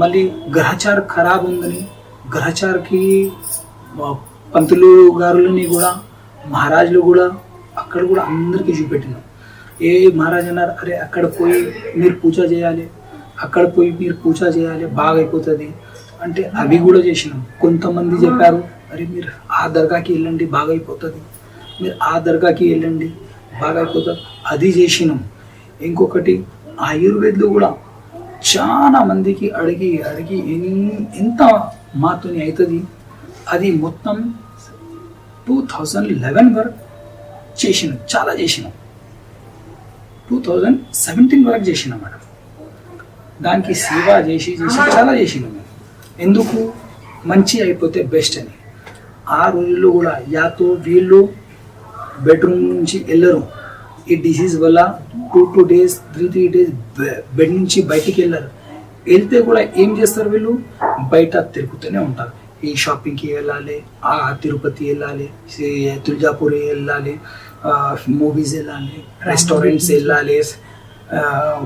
మళ్ళీ గ్రహచార ఖరాబ్ ఉందని గ్రహచారకి పంతులు గారులని కూడా మహారాజులు కూడా అక్కడ కూడా అందరికీ చూపెట్టినాం. ఏ మహారాజు అన్నారు, అరే అక్కడ పోయి మీరు పూజ చేయాలి, అక్కడ పోయి మీరు పూజ చేయాలి బాగా అయిపోతుంది అంటే అవి కూడా చేసినాం. కొంతమంది చెప్పారు, అరే మీరు ఆ దర్గాకి వెళ్ళండి బాగా అయిపోతుంది, మీరు ఆ దర్గాకి వెళ్ళండి బాగా అయిపోతుంది, అది చేసినాం. ఇంకొకటి ఆయుర్వేద్లో కూడా చాలా మందికి అడిగి ఎంత మాతోని అవుతుంది, అది మొత్తం 2011 వరకు చేసినాం, చాలా చేసినాం. 2017 వరకు చేసినాం మేడం. దానికి సేవ చేసి చాలా చేసినాం మేము. ఎందుకు మంచి అయిపోతే బెస్ట్ అని. ఆ రోజుల్లో కూడా యాతో వీళ్ళు బెడ్రూమ్ నుంచి వెళ్ళరు, ఈ డిసీజ్ వల్ల 2 days 3 days బెడ్ నుంచి బయటికి వెళ్ళరు. వెళ్తే కూడా ఏం చేస్తారు, వీళ్ళు బయట తిరుగుతూనే ఉంటారు. ఈ షాపింగ్కి వెళ్ళాలి, ఆ తిరుపతి వెళ్ళాలి, తులజాపూర్ వెళ్ళాలి, మూవీస్ వెళ్ళాలి, రెస్టారెంట్స్ వెళ్ళాలి,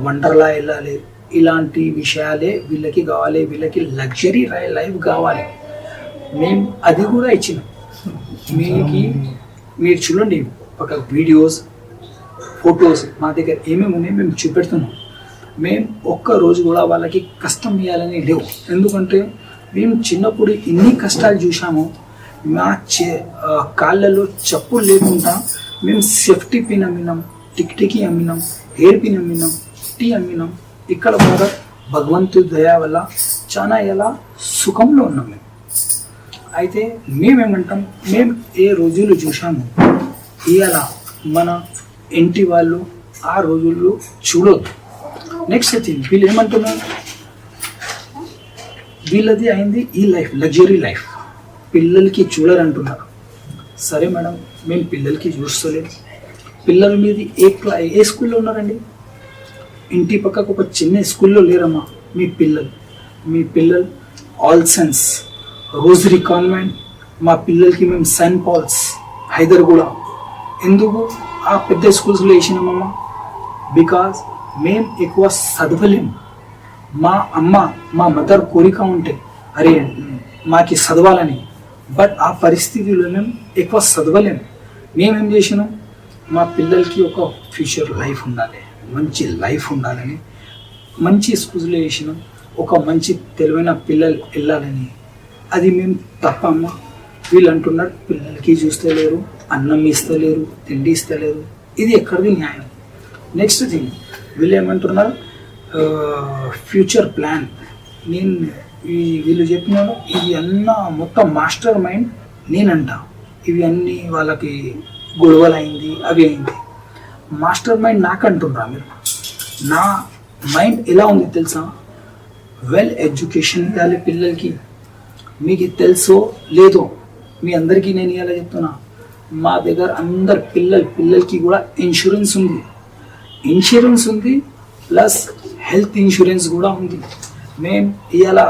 వండర్లా వెళ్ళాలి. ఇలాంటి విషయాలే వీళ్ళకి కావాలి, వీళ్ళకి లగ్జరీ లైఫ్ కావాలి. మేము అది కూడా ఇచ్చినాం. మీరు చూడండి ఒక వీడియోస్ ఫొటోస్ మా దగ్గర ఏమేమి ఉన్నాయి మేము చూపెడుతున్నాం. మేము ఒక్కరోజు కూడా వాళ్ళకి కష్టం ఇవ్వాలని లేవు. ఎందుకంటే మేము చిన్నప్పుడు ఎన్ని కష్టాలు చూసామో, మా కాళ్ళలో చెప్పులు లేకుండా మేము సేఫ్టీ పిన్ అమ్మినాం, టిక్టికి అమ్మినాం, హెయిర్ పిన్ అమ్మినాం, టీ అమ్మినాం. ఇక్కడ కూడా భగవంతుడి దయ వల్ల చాలా ఎలా సుఖంలో ఉన్నాం మేము. అయితే మేమేమంటాం, మేము ఏ రోజులు చూసాము ఇవాళ మన ఇంటి వాళ్ళు ఆ రోజుల్లో చూడొద్దు. నెక్స్ట్ థింగ్ వీళ్ళు ఏమంటున్నారు, వీళ్ళది అయింది ఈ లైఫ్ లగ్జరీ లైఫ్, పిల్లలకి చూడరంటున్నారు. సరే మేడం, మేము పిల్లలకి చూస్తలేదు. పిల్లల మీద ఏ స్కూల్లో ఉన్నారండి? ఇంటి పక్కకు ఒక చిన్న స్కూల్లో లేరమ్మా మీ పిల్లలు ఆల్ సెన్స్ రోజరీ కాన్వెంట్, మా పిల్లలకి మేము సెయింట్ పాల్స్ హైదర్గూడ ఎందుకు ఆ పెద్ద స్కూల్స్లో వేసినామమ్మా? బికాజ్ మేము ఎక్కువ చదవలేము. మా మదర్ కోరిక ఉంటే అరే మాకి చదవాలని, బట్ ఆ పరిస్థితిలో మేము ఎక్కువ చదవలేము. మేమేం చేసినాం, మా పిల్లలకి ఒక ఫ్యూచర్ లైఫ్ ఉండాలి, మంచి లైఫ్ ఉండాలని మంచి స్కూల్స్లో వేసినాం. ఒక మంచి తెలివైన పిల్లలు వెళ్ళాలని. అది మేము తప్పమ్మ. వీళ్ళు అంటున్నారు పిల్లలకి చూస్తలేరు, అన్నం ఇస్తలేరు, తిండి ఇస్తలేరు. ఇది ఎక్కడిది న్యాయం? నెక్స్ట్ థింగ్ వీళ్ళు ఏమంటున్నారు, ఫ్యూచర్ ప్లాన్. వీళ్ళు చెప్పినారు ఇది అన్న మొత్తం మాస్టర్ మైండ్ నేనంట. ఇవి అన్నీ వాళ్ళకి గొడవలు అయింది, అవి అయింది. మాస్టర్ మైండ్ నాకంటున్నారా మీరు? నా మైండ్ ఎలా ఉంది తెలుసా? వెల్ ఎడ్యుకేషన్ ఇవ్వాలి పిల్లలకి. మీకు తెలుసో లేదో మీ అందరికీ నేను ఇలా చెప్తున్నా, మా దగ్గర అందరు పిల్లలకి కూడా ఇన్సూరెన్స్ ఉంది, ప్లస్ హెల్త్ ఇన్సూరెన్స్ కూడా ఉంది. మేము ఇలా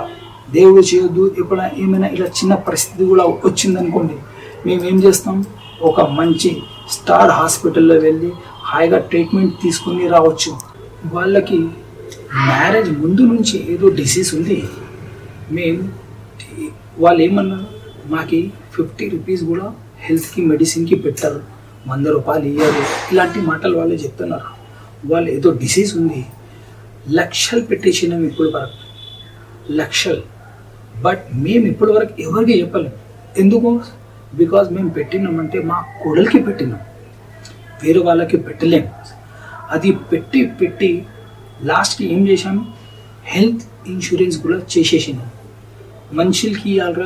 దేవుడు చేయొద్దు, ఎప్పుడైనా ఏమైనా ఇలా చిన్న పరిస్థితి కూడా వచ్చిందనుకోండి, మేము ఏం చేస్తాం, ఒక మంచి స్టార్ హాస్పిటల్లో వెళ్ళి హాయిగా ట్రీట్మెంట్ తీసుకుని రావచ్చు. వాళ్ళకి మ్యారేజ్ ముందు నుంచి ఏదో డిసీజ్ ఉంది, మేము వాళ్ళు ఏమన్నారు, మాకి 50 రూపీస్ కూడా హెల్త్కి మెడిసిన్కి పెట్టారు, 100 రూపాయలు ఇయ్యారు, ఇలాంటి మాటలు వాళ్ళే చెప్తున్నారు. వాళ్ళు ఏదో డిసీజ్ ఉంది, లక్షలు పెట్టేసినాం ఇప్పుడు వరకు, లక్షలు. బట్ మేము ఇప్పటి వరకు ఎవరికి చెప్పలేము. ఎందుకు? బికాజ్ మేము పెట్టినామంటే మా కోడలికి పెట్టినాం, వేరే వాళ్ళకి పెట్టలేము. అది పెట్టి లాస్ట్కి ఏం చేశాము, హెల్త్ ఇన్సూరెన్స్ కూడా చేసేసినాం. మనుషులకి ఇవాళ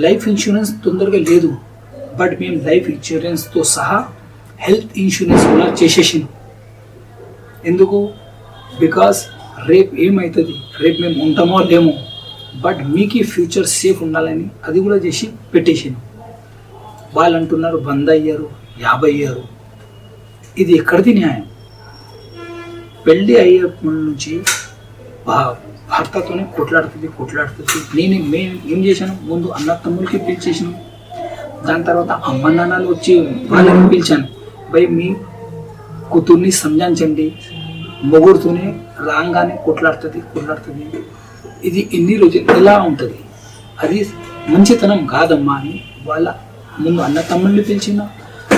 లైఫ్ ఇన్సూరెన్స్ తొందరగా లేదు, బట్ మేము లైఫ్ ఇన్సూరెన్స్తో సహా హెల్త్ ఇన్సూరెన్స్ కూడా చేసేసినాం. ఎందుకు? బికాస్ రేపు ఏమవుతుంది, రేపు మేము ఉంటామో లేమో, బట్ మీకు ఫ్యూచర్ సేఫ్ ఉండాలని అది కూడా చేసి పెట్టేసినాం. వాళ్ళు అంటున్నారు 100 అయ్యారు, 50 అయ్యారు. ఇది ఎక్కడిది న్యాయం? పెళ్ళి అయ్యేప్పటి నుంచి భర్తతోనే కొట్లాడుతుంది. మేము ఏం చేశాను, ముందు అన్న తమ్ములకి పిలిచేసాను, దాని తర్వాత అమ్మ నాన్నలు వచ్చి వాళ్ళని పిలిచాను, భయ్ మీ కూతుర్ని సంజాయించండి, మొగుడుతూనే రాగానే కొట్లాడుతుంది. ఇది ఎన్ని రోజులు ఎలా ఉంటుంది? అది మంచితనం కాదమ్మా అని వాళ్ళ ముందు అన్న తమ్ముళ్ళని పిలిచిన,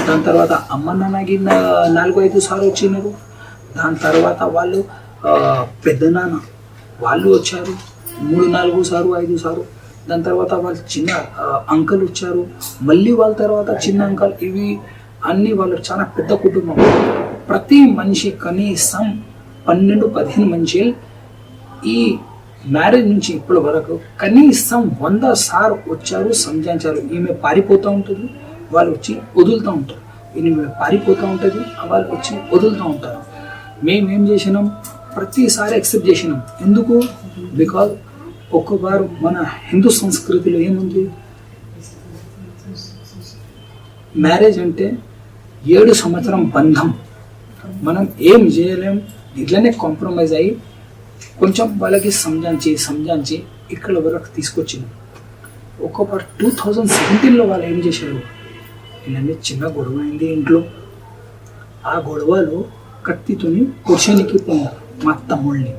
దాని తర్వాత అమ్మ నాన్నకి 4-5 సార్లు వచ్చినారు. దాని తర్వాత వాళ్ళు పెద్ద నాన్న వాళ్ళు వచ్చారు 3-4 సార్లు 5 సార్లు. దాని తర్వాత వాళ్ళ చిన్న అంకల్ వచ్చారు, మళ్ళీ వాళ్ళ తర్వాత చిన్న అంకల్. ఇవి అన్నీ వాళ్ళు చాలా పెద్ద కుటుంబం. ప్రతి మనిషి కనీసం 12-15 మనిషి ఈ మ్యారేజ్ నుంచి ఇప్పటి వరకు కనీసం 100 సార్లు వచ్చారు, సంజాయించారు. ఈమె పారిపోతూ ఉంటుంది, వాళ్ళు వచ్చి వదులుతూ ఉంటారు. ఈమె పారిపోతూ ఉంటుంది, వాళ్ళు వచ్చి వదులుతూ ఉంటారు. మేమేం చేసినాం, ప్రతిసారి యాక్సెప్ట్ చేసినాం. ఎందుకు? బికాజ్ ఒక్కవారు మన హిందూ సంస్కృతిలో ఏముంది, మ్యారేజ్ అంటే 7 సంవత్సరం బంధం. మనం ఏం చేయలేం, ఇట్లనే కాంప్రమైజ్ అయ్యి కొంచెం వాళ్ళకి సంజాయించి ఇక్కడ వరకు తీసుకొచ్చింది. ఒక్కొక్కరు 2017లో వాళ్ళు ఏం చేశారు, ఇలాంటి చిన్న గొడవ అయింది ఇంట్లో. ఆ గొడవలో కత్తితోని పురుషానికి పోయినారు మా తమ్ముళ్ళని.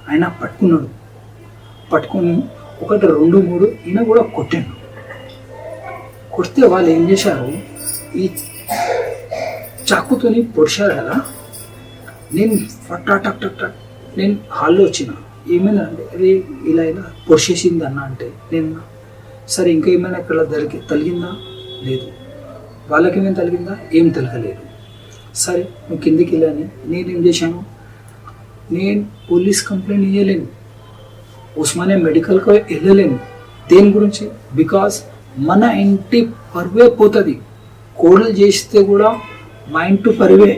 ఆయన పట్టుకొని 1, 2, 3 ఈయన కూడా కొట్టాడు. కొడితే వాళ్ళు ఏం చేశారు, ఈ చాకుతోని పొడిచారు కదా. నేను టక్ నేను హాల్లో వచ్చిన, ఏమైనా అంటే అరే ఇలా పొడిచేసింది అన్న అంటే, నేను సరే ఇంకా ఏమైనా ఇక్కడ తలిగిందా? లేదు. వాళ్ళకి ఏమైనా తలిగిందా? ఏం తలగలేదు. సరే నువ్వు కిందికి వెళ్ళాను. నేనేం చేశాను, నేను పోలీస్ కంప్లైంట్ ఇవ్వలేను, ఉస్మానియా మెడికల్కి వెళ్ళలేను. దేని గురించి? బికాస్ మన ఇంటి పరువే పోతుంది. కోడలు చేస్తే కూడా మా ఇంటి పరువే,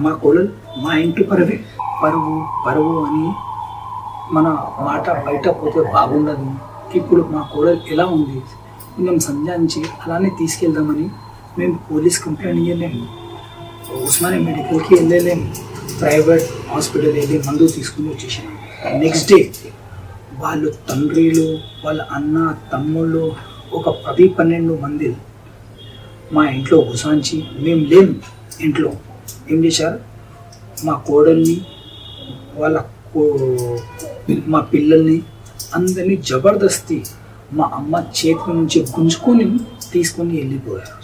మా కోడలు మా ఇంటి పరువే. పరువు అని మన మాట బయట పోతే బాగుండదు. ఇప్పుడు మా కోడలు ఎలా ఉంది, మేము సంజాయించి అలానే తీసుకెళ్దామని మేము పోలీస్ కంప్లైంట్ ఇవ్వలేము, ఉస్మానియా మెడికల్కి వెళ్ళలేము, ప్రైవేట్ హాస్పిటల్ వెళ్ళి మందు తీసుకుని వచ్చేసాను. నెక్స్ట్ డే వాళ్ళు తండ్రిలు, వాళ్ళ అన్న తమ్ముళ్ళు ఒక 10-12 మంది మా ఇంట్లో ఉసాంచి, మేము లేము ఇంట్లో. ఏం చేశారు, మా కోడల్ని మా పిల్లల్ని అందరినీ జబర్దస్తి మా అమ్మ చేతి నుంచి గుంజుకొని తీసుకొని వెళ్ళిపోయారు.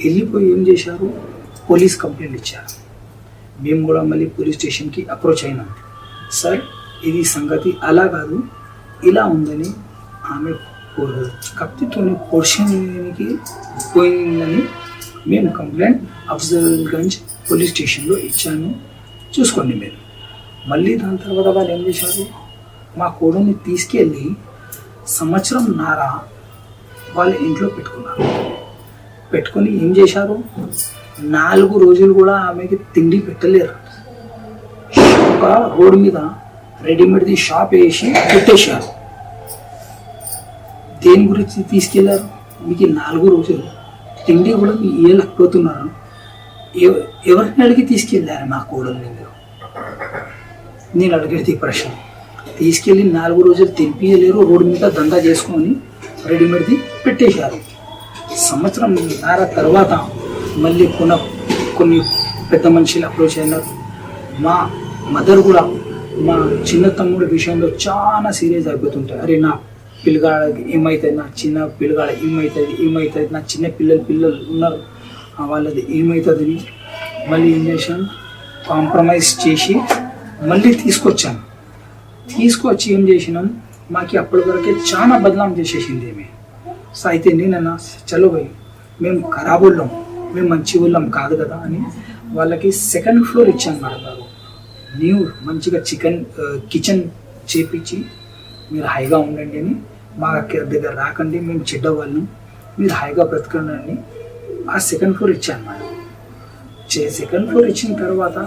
వెళ్ళిపోయి ఏం చేశారు, పోలీస్ కంప్లైంట్ ఇచ్చారు. మేము కూడా మళ్ళీ పోలీస్ స్టేషన్కి అప్రోచ్ అయినాం. సార్ ఇది సంగతి అలా కాదు, ఇలా ఉందని, ఆమె కత్తితోని పొడిషన్కి పోయిందని మేము కంప్లైంట్ అఫ్జల్గంజ్ పోలీస్ స్టేషన్లో ఇచ్చాను, చూసుకోండి మీరు. మళ్ళీ దాని తర్వాత వాళ్ళు ఏం చేశారు, మా కోడల్ని తీసుకెళ్ళి 1.5 సంవత్సరం వాళ్ళ ఇంట్లో పెట్టుకొని ఏం చేశారు, 4 రోజులు కూడా ఆమెకి తిండి పెట్టలేరు. ఒక రోడ్డు మీద రెడీమేడ్ది షాప్ వేసి పెట్టేశారు. దేని గురించి తీసుకెళ్లారు, మీకు 4 రోజులు తిండి కూడా మీ ఇయ్యలేకపోతున్నారు. ఎవరిని అడిగి తీసుకెళ్ళారు మా కోడల్ని? నేను అడిగేది ప్రశ్న. తీసుకెళ్ళి 4 రోజులు తినిపించలేరు, రోడ్డు మీద దందా చేసుకొని రెడీమేడ్ది పెట్టేశారు. సంవత్సరంన్నర తర్వాత మళ్ళీ కొన్ని పెద్ద మనుషులు అప్రోచ్ అయినారు. మా మదర్ కూడా మా చిన్న తమ్ముడి విషయంలో చాలా సీరియస్ అయిపోతుంటాయి. అరే నా పిల్లగాడికి ఏమవుతుంది, నా చిన్న పిల్లగాడ ఏమవుతుంది, నా చిన్న పిల్లలు ఉన్నారు వాళ్ళది ఏమవుతుందని మళ్ళీ ఏం చేశాను, కాంప్రమైజ్ చేసి మళ్ళీ తీసుకొచ్చి ఏం చేసినాం, మాకు అప్పటి వరకే చాలా బదనాం చేసేసింది ఏమి. సో అయితే నేనన్నా చలో పోయి మేము ఖరాబ్ వాళ్ళం, మేము మంచి వాళ్ళం కాదు కదా అని వాళ్ళకి 2nd ఫ్లోర్ ఇచ్చాను మేడం. న్యూ మంచిగా కిచెన్ చేపించి మీరు హాయిగా ఉండండి అని, మా దగ్గర రాకండి, మేము చెడ్డవాళ్ళం, మీరు హాయిగా బ్రతకండి అని ఆ 2nd ఫ్లోర్ ఇచ్చాను మేడం. 2nd ఫ్లోర్ ఇచ్చిన తర్వాత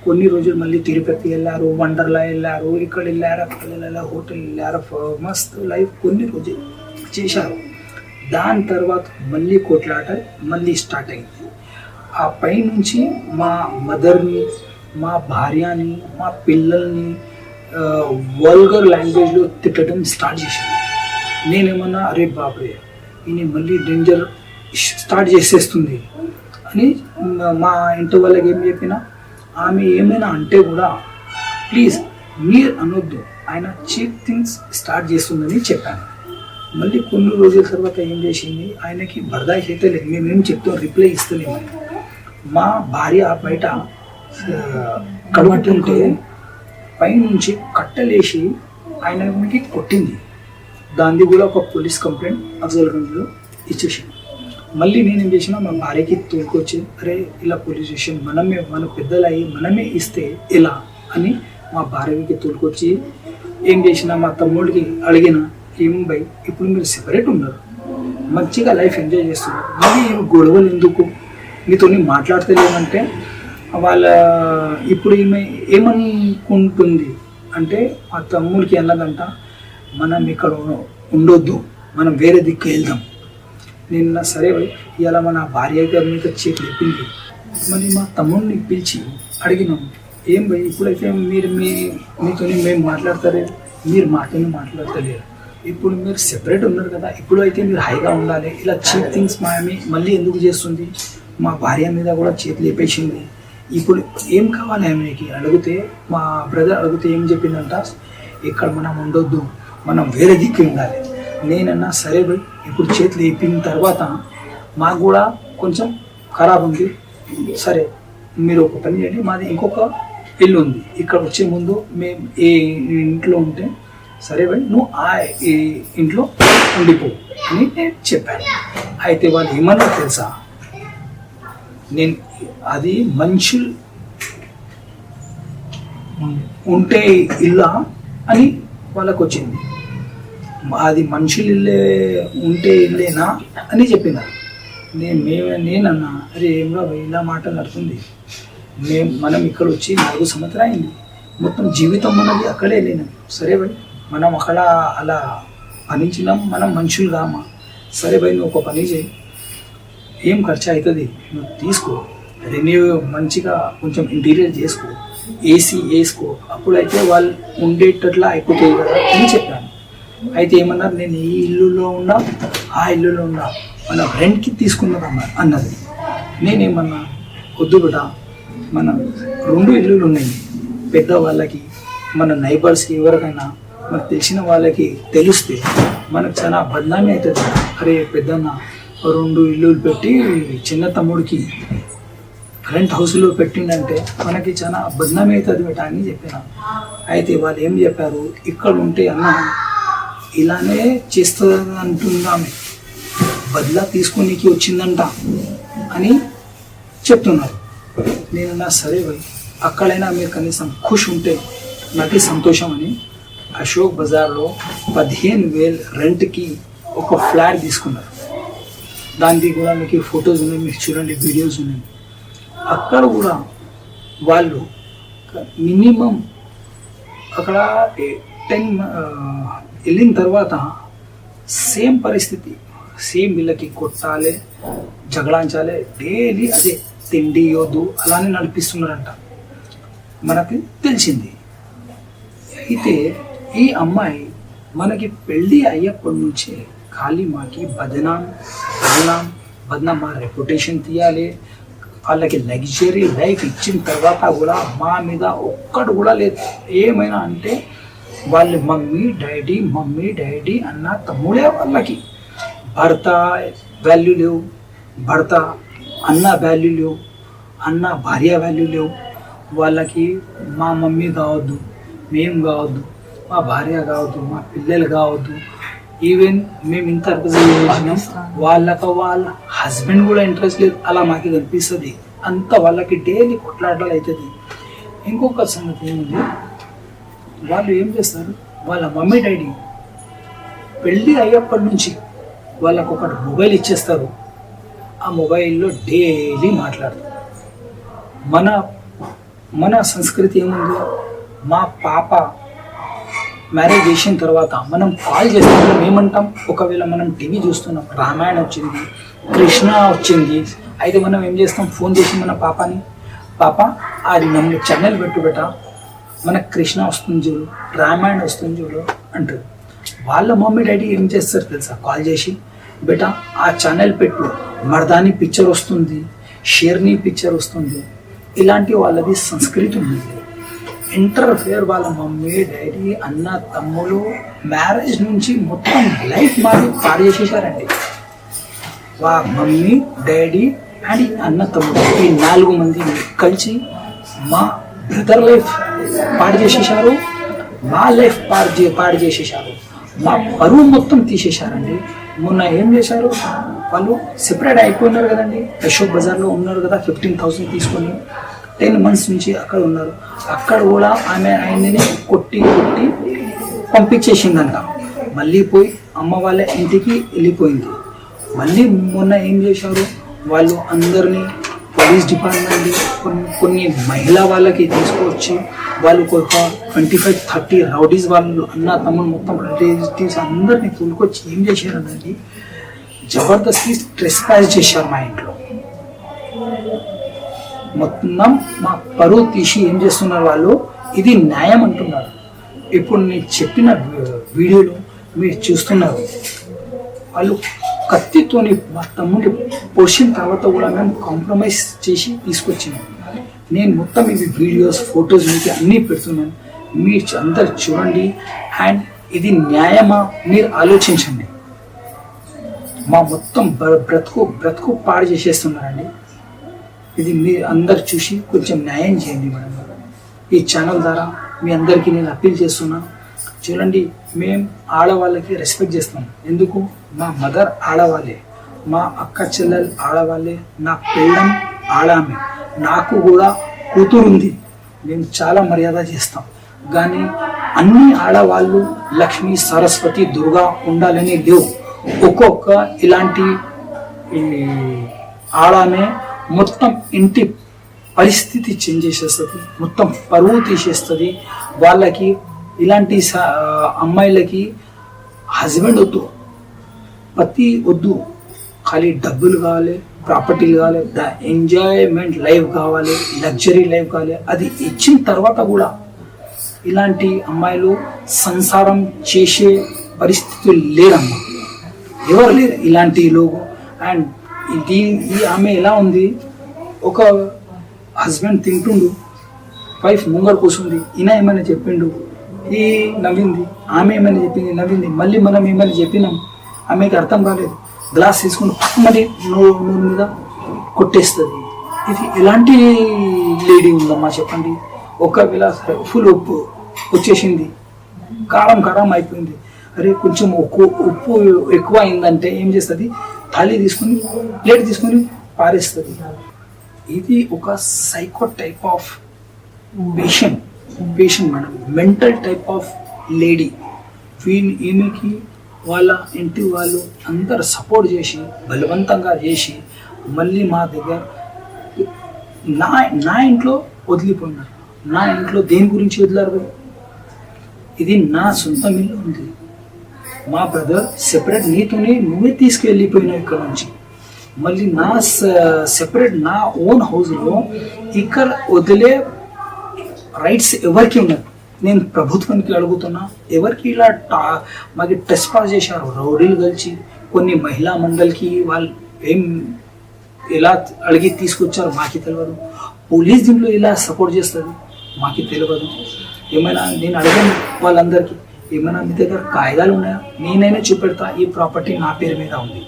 కొన్ని రోజులు మళ్ళీ తిరుపతి వెళ్ళారు, వండర్లా వెళ్ళారు, ఇక్కడ వెళ్ళారు, అక్కడ వెళ్ళారు, హోటల్ వెళ్ళారు, మస్తు లైఫ్ కొన్ని రోజులు చేశారు. దాని తర్వాత మళ్ళీ కొట్లాట మళ్ళీ స్టార్ట్ అయింది. ఆ పై నుంచి మా మదర్ని, మా భార్యని, మా పిల్లల్ని వల్గర్ లాంగ్వేజ్లో తిట్టడం స్టార్ట్ చేశాను. నేనేమన్నా అరే బాబరే ఈయన మళ్ళీ డేంజర్ స్టార్ట్ చేసేస్తుంది అని మా ఇంటి వాళ్ళకి ఏం చెప్పినా, ఆమె ఏమైనా అంటే కూడా ప్లీజ్ మీరు అనొద్దు, ఆయన చీప్ థింగ్స్ స్టార్ట్ చేస్తుందని చెప్పాను. మళ్ళీ కొన్ని రోజుల తర్వాత ఏం చేసింది, ఆయనకి బర్దాష్ అయితే లేదు, మేమేం చెప్తాం రిప్లై ఇస్తలేము. మా భార్య బయట కడుగుతుంటే పైనుంచి కట్టలేసి ఆయనకి కొట్టింది. దాన్ని కూడా ఒక పోలీస్ కంప్లైంట్ అఫ్జల్గంజ్లో ఇచ్చేసింది. మళ్ళీ నేనేం చేసినా మా భార్యకి తోలుకొచ్చి అరే ఇలా పోలీస్ స్టేషన్ మన పెద్దలయ్యి మనమే ఇస్తే ఎలా అని మా భార్యకి తోలుకొచ్చి ఏం చేసినా మా తమ్ముడికి అడిగిన ఏం బై ఇప్పుడు మీరు సెపరేట్ ఉన్నారు, మంచిగా లైఫ్ ఎంజాయ్ చేస్తున్నారు, మళ్ళీ గొడవలు ఎందుకు, మీతో మాట్లాడతలేమంటే వాళ్ళ ఇప్పుడు ఈమె ఏమనుకుంటుంది అంటే మా తమ్ముడికి అన్నదంట మనం ఇక్కడ ఉండొద్దు, మనం వేరే దిక్కు వెళ్దాం. నిన్న సరే ఇలా మన భార్య గారి మీద చేతి లేపింది. మళ్ళీ మా తమ్ముడిని పిలిచి అడిగినాం ఏం భయ్ ఇప్పుడైతే మీతో మేము మాట్లాడతారే, మీరు మాతోనే మాట్లాడతలేరు, ఇప్పుడు మీరు సెపరేట్ ఉన్నారు కదా, ఇప్పుడు అయితే మీరు హాయిగా ఉండాలి, ఇలా చీప్ థింగ్స్ మళ్ళీ ఎందుకు చేస్తుంది, మా భార్య మీద కూడా చేతి లేపేసింది, ఇప్పుడు ఏం కావాలి ఆమెకి అడిగితే మా బ్రదర్ అడిగితే ఏం చెప్పిందంట, ఇక్కడ మనం ఉండొద్దు, మనం వేరే దిక్కు ఉండాలి. నేనన్నా సరే భయ్ ఇప్పుడు చేతులు వేపిన తర్వాత మాకు కూడా కొంచెం ఖరాబ్ ఉంది, సరే మీరు ఒక పని చేయండి, మాది ఇంకొక ఇల్లు ఉంది, ఇక్కడ వచ్చే ముందు మేము ఏ ఇంట్లో ఉంటే సరే భయ్ నువ్వు ఆ ఇంట్లో ఉండిపో అని నేను చెప్పాను. అయితే వాళ్ళు ఏమన్నా తెలుసా, నేను అది మనుషులు ఉంటే ఇల్లా అని వాళ్ళకు వచ్చింది, అది మనుషులు ఇల్లే ఉంటే ఇల్లేనా అని చెప్పినారు. నేనన్నా అరే ఏమరా ఇలా మాటలు నడుతుంది, మనం ఇక్కడ వచ్చి 4 సంవత్సరాలు అయింది, మొత్తం జీవితం ఉన్నది అక్కడే వెళ్ళినాం, సరే భయ్ మనం అక్కడ అలా పనించినాం, మనం మనుషులు కామా, సరే భయ్ నువ్వు ఒక పని చేయి, ఏం ఖర్చు అవుతుంది నువ్వు తీసుకో, రెన్యూ మంచిగా కొంచెం ఇంటీరియర్ చేసుకో, ఏసీ వేసుకో, అప్పుడైతే వాళ్ళు ఉండేటట్లా అయిపోతుంది కదా అని చెప్పాను. అయితే ఏమన్నారు, నేను ఈ ఇల్లులో ఉన్నా ఆ ఇల్లులో ఉన్నా మనం రెంట్కి తీసుకున్నాం అన్నది. నేనేమన్నా వద్దు బిడ్డ, మన 2 ఇల్లులు ఉన్నాయి, పెద్దవాళ్ళకి మన నైబర్స్కి ఎవరికైనా మనకు తెలిసిన వాళ్ళకి తెలిస్తే మనకు చాలా బదనామీ అవుతుంది. అరే పెద్దన్న 2 ఇల్లులు పెట్టి చిన్న తమ్ముడికి రెంట్ హౌస్లో పెట్టిండంటే మనకి చాలా బదనామీ అవుతుంది బేట అని చెప్పిన. అయితే వాళ్ళు ఏం చెప్పారు, ఇక్కడ ఉంటే అన్న ఇలానే చేస్తుంది అంటుందామె, బదిలా తీసుకునికి వచ్చిందంట అని చెప్తున్నారు. నేనన్నా సరే భయ్ అక్కడైనా మీరు కనీసం ఖుష్ ఉంటే నాకు సంతోషం అని అశోక్ బజార్లో 15,000 రెంట్కి ఒక ఫ్లాట్ తీసుకున్నారు. దానికి కూడా మీకు ఫొటోస్ ఉన్నాయి, మీకు చూడండి వీడియోస్ ఉన్నాయి. అక్కడ కూడా వాళ్ళు మినిమం అక్కడ 10 వెళ్ళిన తర్వాత సేమ్ పరిస్థితి, సేమ్ వీళ్ళకి కొట్టాలి, జగడాంచాలి, డైలీ అదే తిండి యొద్దు అలానే నడిపిస్తున్నారంట మనకి తెలిసింది. అయితే ఈ అమ్మాయి మనకి పెళ్ళి అయ్యేప్పటి నుంచే ఖాళీ మాకి బదనాం బద్నాం మా రెప్యుటేషన్ తీయాలి. వాళ్ళకి లగ్జరీ లైఫ్ ఇచ్చిన తర్వాత కూడా మా మీద ఒక్కడు కూడా లేదు. ఏమైనా అంటే వాళ్ళ మమ్మీ డాడీ అన్న తమ్ముడే వాళ్ళకి. భర్త వాల్యూ లేవు, భర్త అన్న వాల్యూ లేవు, అన్న భార్య వాల్యూ లేవు. వాళ్ళకి మా మమ్మీ కావద్దు, మేము కావద్దు, మా భార్య కావద్దు, మా పిల్లలు కావద్దు. ఈవెన్ మేము ఇంత రిప్రజెంట్ చేసినాం, వాళ్ళకి వాళ్ళ హస్బెండ్ కూడా ఇంట్రెస్ట్ లేదు. అలా మాకు కనిపిస్తుంది. అంత వాళ్ళకి డైలీ కొట్లాటలు అవుతుంది. ఇంకొక సంగతి ఏముంది, వాళ్ళు ఏం చేస్తారు, వాళ్ళ మమ్మీ డాడీ పెళ్ళి అయ్యేప్పటి నుంచి వాళ్ళకు ఒక మొబైల్ ఇచ్చేస్తారు. ఆ మొబైల్లో డైలీ మాట్లాడతారు. మన సంస్కృతి ఏముంది, మా పాప మ్యారేజ్ చేసిన తర్వాత మనం కాల్ చేస్తున్నాం, ఏమంటాం, ఒకవేళ మనం టీవీ చూస్తున్నాం, రామాయణం వచ్చింది, కృష్ణ వచ్చింది, అయితే మనం ఏం చేస్తాం, ఫోన్ చేసి మన పాపని, పాప అది నమ్ము ఛానల్ పెట్టు మన కృష్ణ వస్తుంది చూడు, రామాయణ వస్తుంది చూడు అంటారు. వాళ్ళ మమ్మీ డాడీ ఏం చేస్తారు తెలుసా, కాల్ చేసి బేటా ఆ ఛానల్ పెట్టు, మర్దాని పిక్చర్ వస్తుంది, షేర్ని పిక్చర్ వస్తుంది. ఇలాంటి వాళ్ళది సంస్కృతి ఉంది. ఇంటర్ఫియర్ వాళ్ళ మమ్మీ డాడీ అన్న తమ్ముడు మ్యారేజ్ నుంచి మొత్తం లైఫ్ మాది పాడు చేసేసారండి. మమ్మీ డాడీ అండ్ అన్న తమ్ముడు ఈ 4 మంది కలిసి మా బ్రదర్ లైఫ్ పాడు చేసేసారు, మా లైఫ్ పాడు చేసేసారు, మా పరువు మొత్తం తీసేశారండి. మొన్న ఏం చేశారు, వాళ్ళు సెపరేట్ అయిపోయినారు కదండి, అశోక్ బజార్లో ఉన్నారు కదా, 15,000 తీసుకొని 10 months నుంచి అక్కడ ఉన్నారు. అక్కడ కూడా ఆయనని కొట్టి పంపించేసిందంట. మళ్ళీ పోయి అమ్మ వాళ్ళ ఇంటికి వెళ్ళిపోయింది. మళ్ళీ మొన్న ఏం చేశారు, వాళ్ళు అందరినీ పోలీస్ డిపార్ట్మెంట్ కొన్ని మహిళా వాళ్ళకి తీసుకొచ్చి వాళ్ళు ఒక 25-30 రౌడీస్ వాళ్ళు అన్న తమ్ముడు మొత్తం రిలేటివ్స్ అందరినీ తోలుకొచ్చి ఏం చేశారనండి, జబర్దస్తి స్ట్రెస్ పాస్ చేశారు మా ఇంట్లో. మొత్తం మా పరువు తీసి ఏం చేస్తున్నారు వాళ్ళు, ఇది న్యాయం అంటున్నారు. ఇప్పుడు నేను చెప్పిన వీడియోలో మీరు చూస్తున్నారు, వాళ్ళు కత్తితోని మా తమ్ముడిని పొడిచిన తర్వాత కూడా మేము కాంప్రమైజ్ చేసి తీసుకొచ్చినాం. నేను మొత్తం ఇవి వీడియోస్ ఫొటోస్ మీకు అన్నీ పెడుతున్నాను, మీరు అందరు చూడండి. అండ్ ఇది న్యాయమా మీరు ఆలోచించండి. మా మొత్తం బ్రతుకు పాడు చేసేస్తున్నారండి. ఇది మీరు అందరు చూసి కొంచెం న్యాయం చేయండి మేడం. ఈ ఛానల్ ద్వారా మీ అందరికీ నేను అప్పీల్ చేస్తున్నాను. చూడండి, మేము ఆడవాళ్ళకి రెస్పెక్ట్ చేస్తాం. ఎందుకు, మా మదర్ ఆడవాళ్ళే, మా అక్క చెల్లెలు ఆడవాళ్ళే, నా పిల్లం ఆడామే, నాకు కూడా కూతురు ఉంది. మేము చాలా మర్యాద చేస్తాం. కానీ అన్ని ఆడవాళ్ళు లక్ష్మి, సరస్వతి, దుర్గా ఉండాలని లేవు. ఒక్కొక్క ఇలాంటి ఆడామే మొత్తం ఇంటి పరిస్థితి చేంజ్ చేసేస్తుంది, మొత్తం పరువు తీసేస్తుంది. వాళ్ళకి ఇలాంటి అమ్మాయిలకి హస్బెండ్ వద్దు, పతి వద్దు, ఖాళీ డబ్బులు కావాలి, ప్రాపర్టీలు కావాలి, ఎంజాయ్మెంట్ లైఫ్ కావాలి, లగ్జరీ లైఫ్ కావాలి. అది ఇచ్చిన తర్వాత కూడా ఇలాంటి అమ్మాయిలు సంసారం చేసే పరిస్థితులు లేరమ్మా, ఎవరు లేరు ఇలాంటి లోగు. అండ్ ఈ ఆమె ఎలా ఉంది, ఒక హస్బెండ్ తింటుండు, వైఫ్ ముంగర కూర్చుంది, ఈయన ఏమైనా చెప్పిండు, ఈ నవ్వింది, ఆమె ఏమైనా చెప్పింది, నవ్వింది. మళ్ళీ మనం ఏమైనా చెప్పినాం, ఆమెకి అర్థం కాలేదు, గ్లాస్ తీసుకుని పక్కమని నూనె మీద కొట్టేస్తుంది. ఇది ఎలాంటి లేడీ ఉందమ్మా చెప్పండి. ఒకవేళ ఫుల్ ఉప్పు వచ్చేసింది, కారం అయిపోయింది, అరే కొంచెం ఉప్పు ఎక్కువ అయిందంటే ఏం చేస్తుంది, థాలి తీసుకుని ప్లేట్ తీసుకొని పారేస్తుంది. ఇది ఒక psycho type of patient madam, mental type of lady. ఈమెకి వాళ్ళ ఇంటి వాళ్ళు అందరు సపోర్ట్ చేసి బలవంతంగా చేసి మళ్ళీ మా దగ్గర నా ఇంట్లో వదిలిపోయినారు. నా ఇంట్లో దేని గురించి వదిలారు, ఇది నా సొంత ఇల్లు ఉంది. మా బ్రదర్ సెపరేట్, నీతోనే నువ్వే తీసుకెళ్ళిపోయినావు ఇక్కడ నుంచి. మళ్ళీ నా సెపరేట్ నా ఓన్ హౌస్లో ఇక్కడ వదిలే రైట్స్ ఎవరికి ఉన్నాయి? నేను ప్రభుత్వానికి అడుగుతున్నా, ఎవరికి ఇలా మాకు ట్రెస్ పాస్ చేశారు, రౌడీలు కలిసి కొన్ని మహిళా మండలికి వాళ్ళు ఏం ఎలా అడిగి తీసుకొచ్చారు మాకు తెలియదు. పోలీస్ దీంట్లో ఎలా సపోర్ట్ చేస్తుంది మాకు తెలియదు. ఏమైనా నేను అడగను వాళ్ళందరికీ, ఏమైనా మీ దగ్గర కాగితాలు ఉన్నాయా, నేనైనా చూపెడతా ఈ ప్రాపర్టీ నా పేరు మీద ఉంది.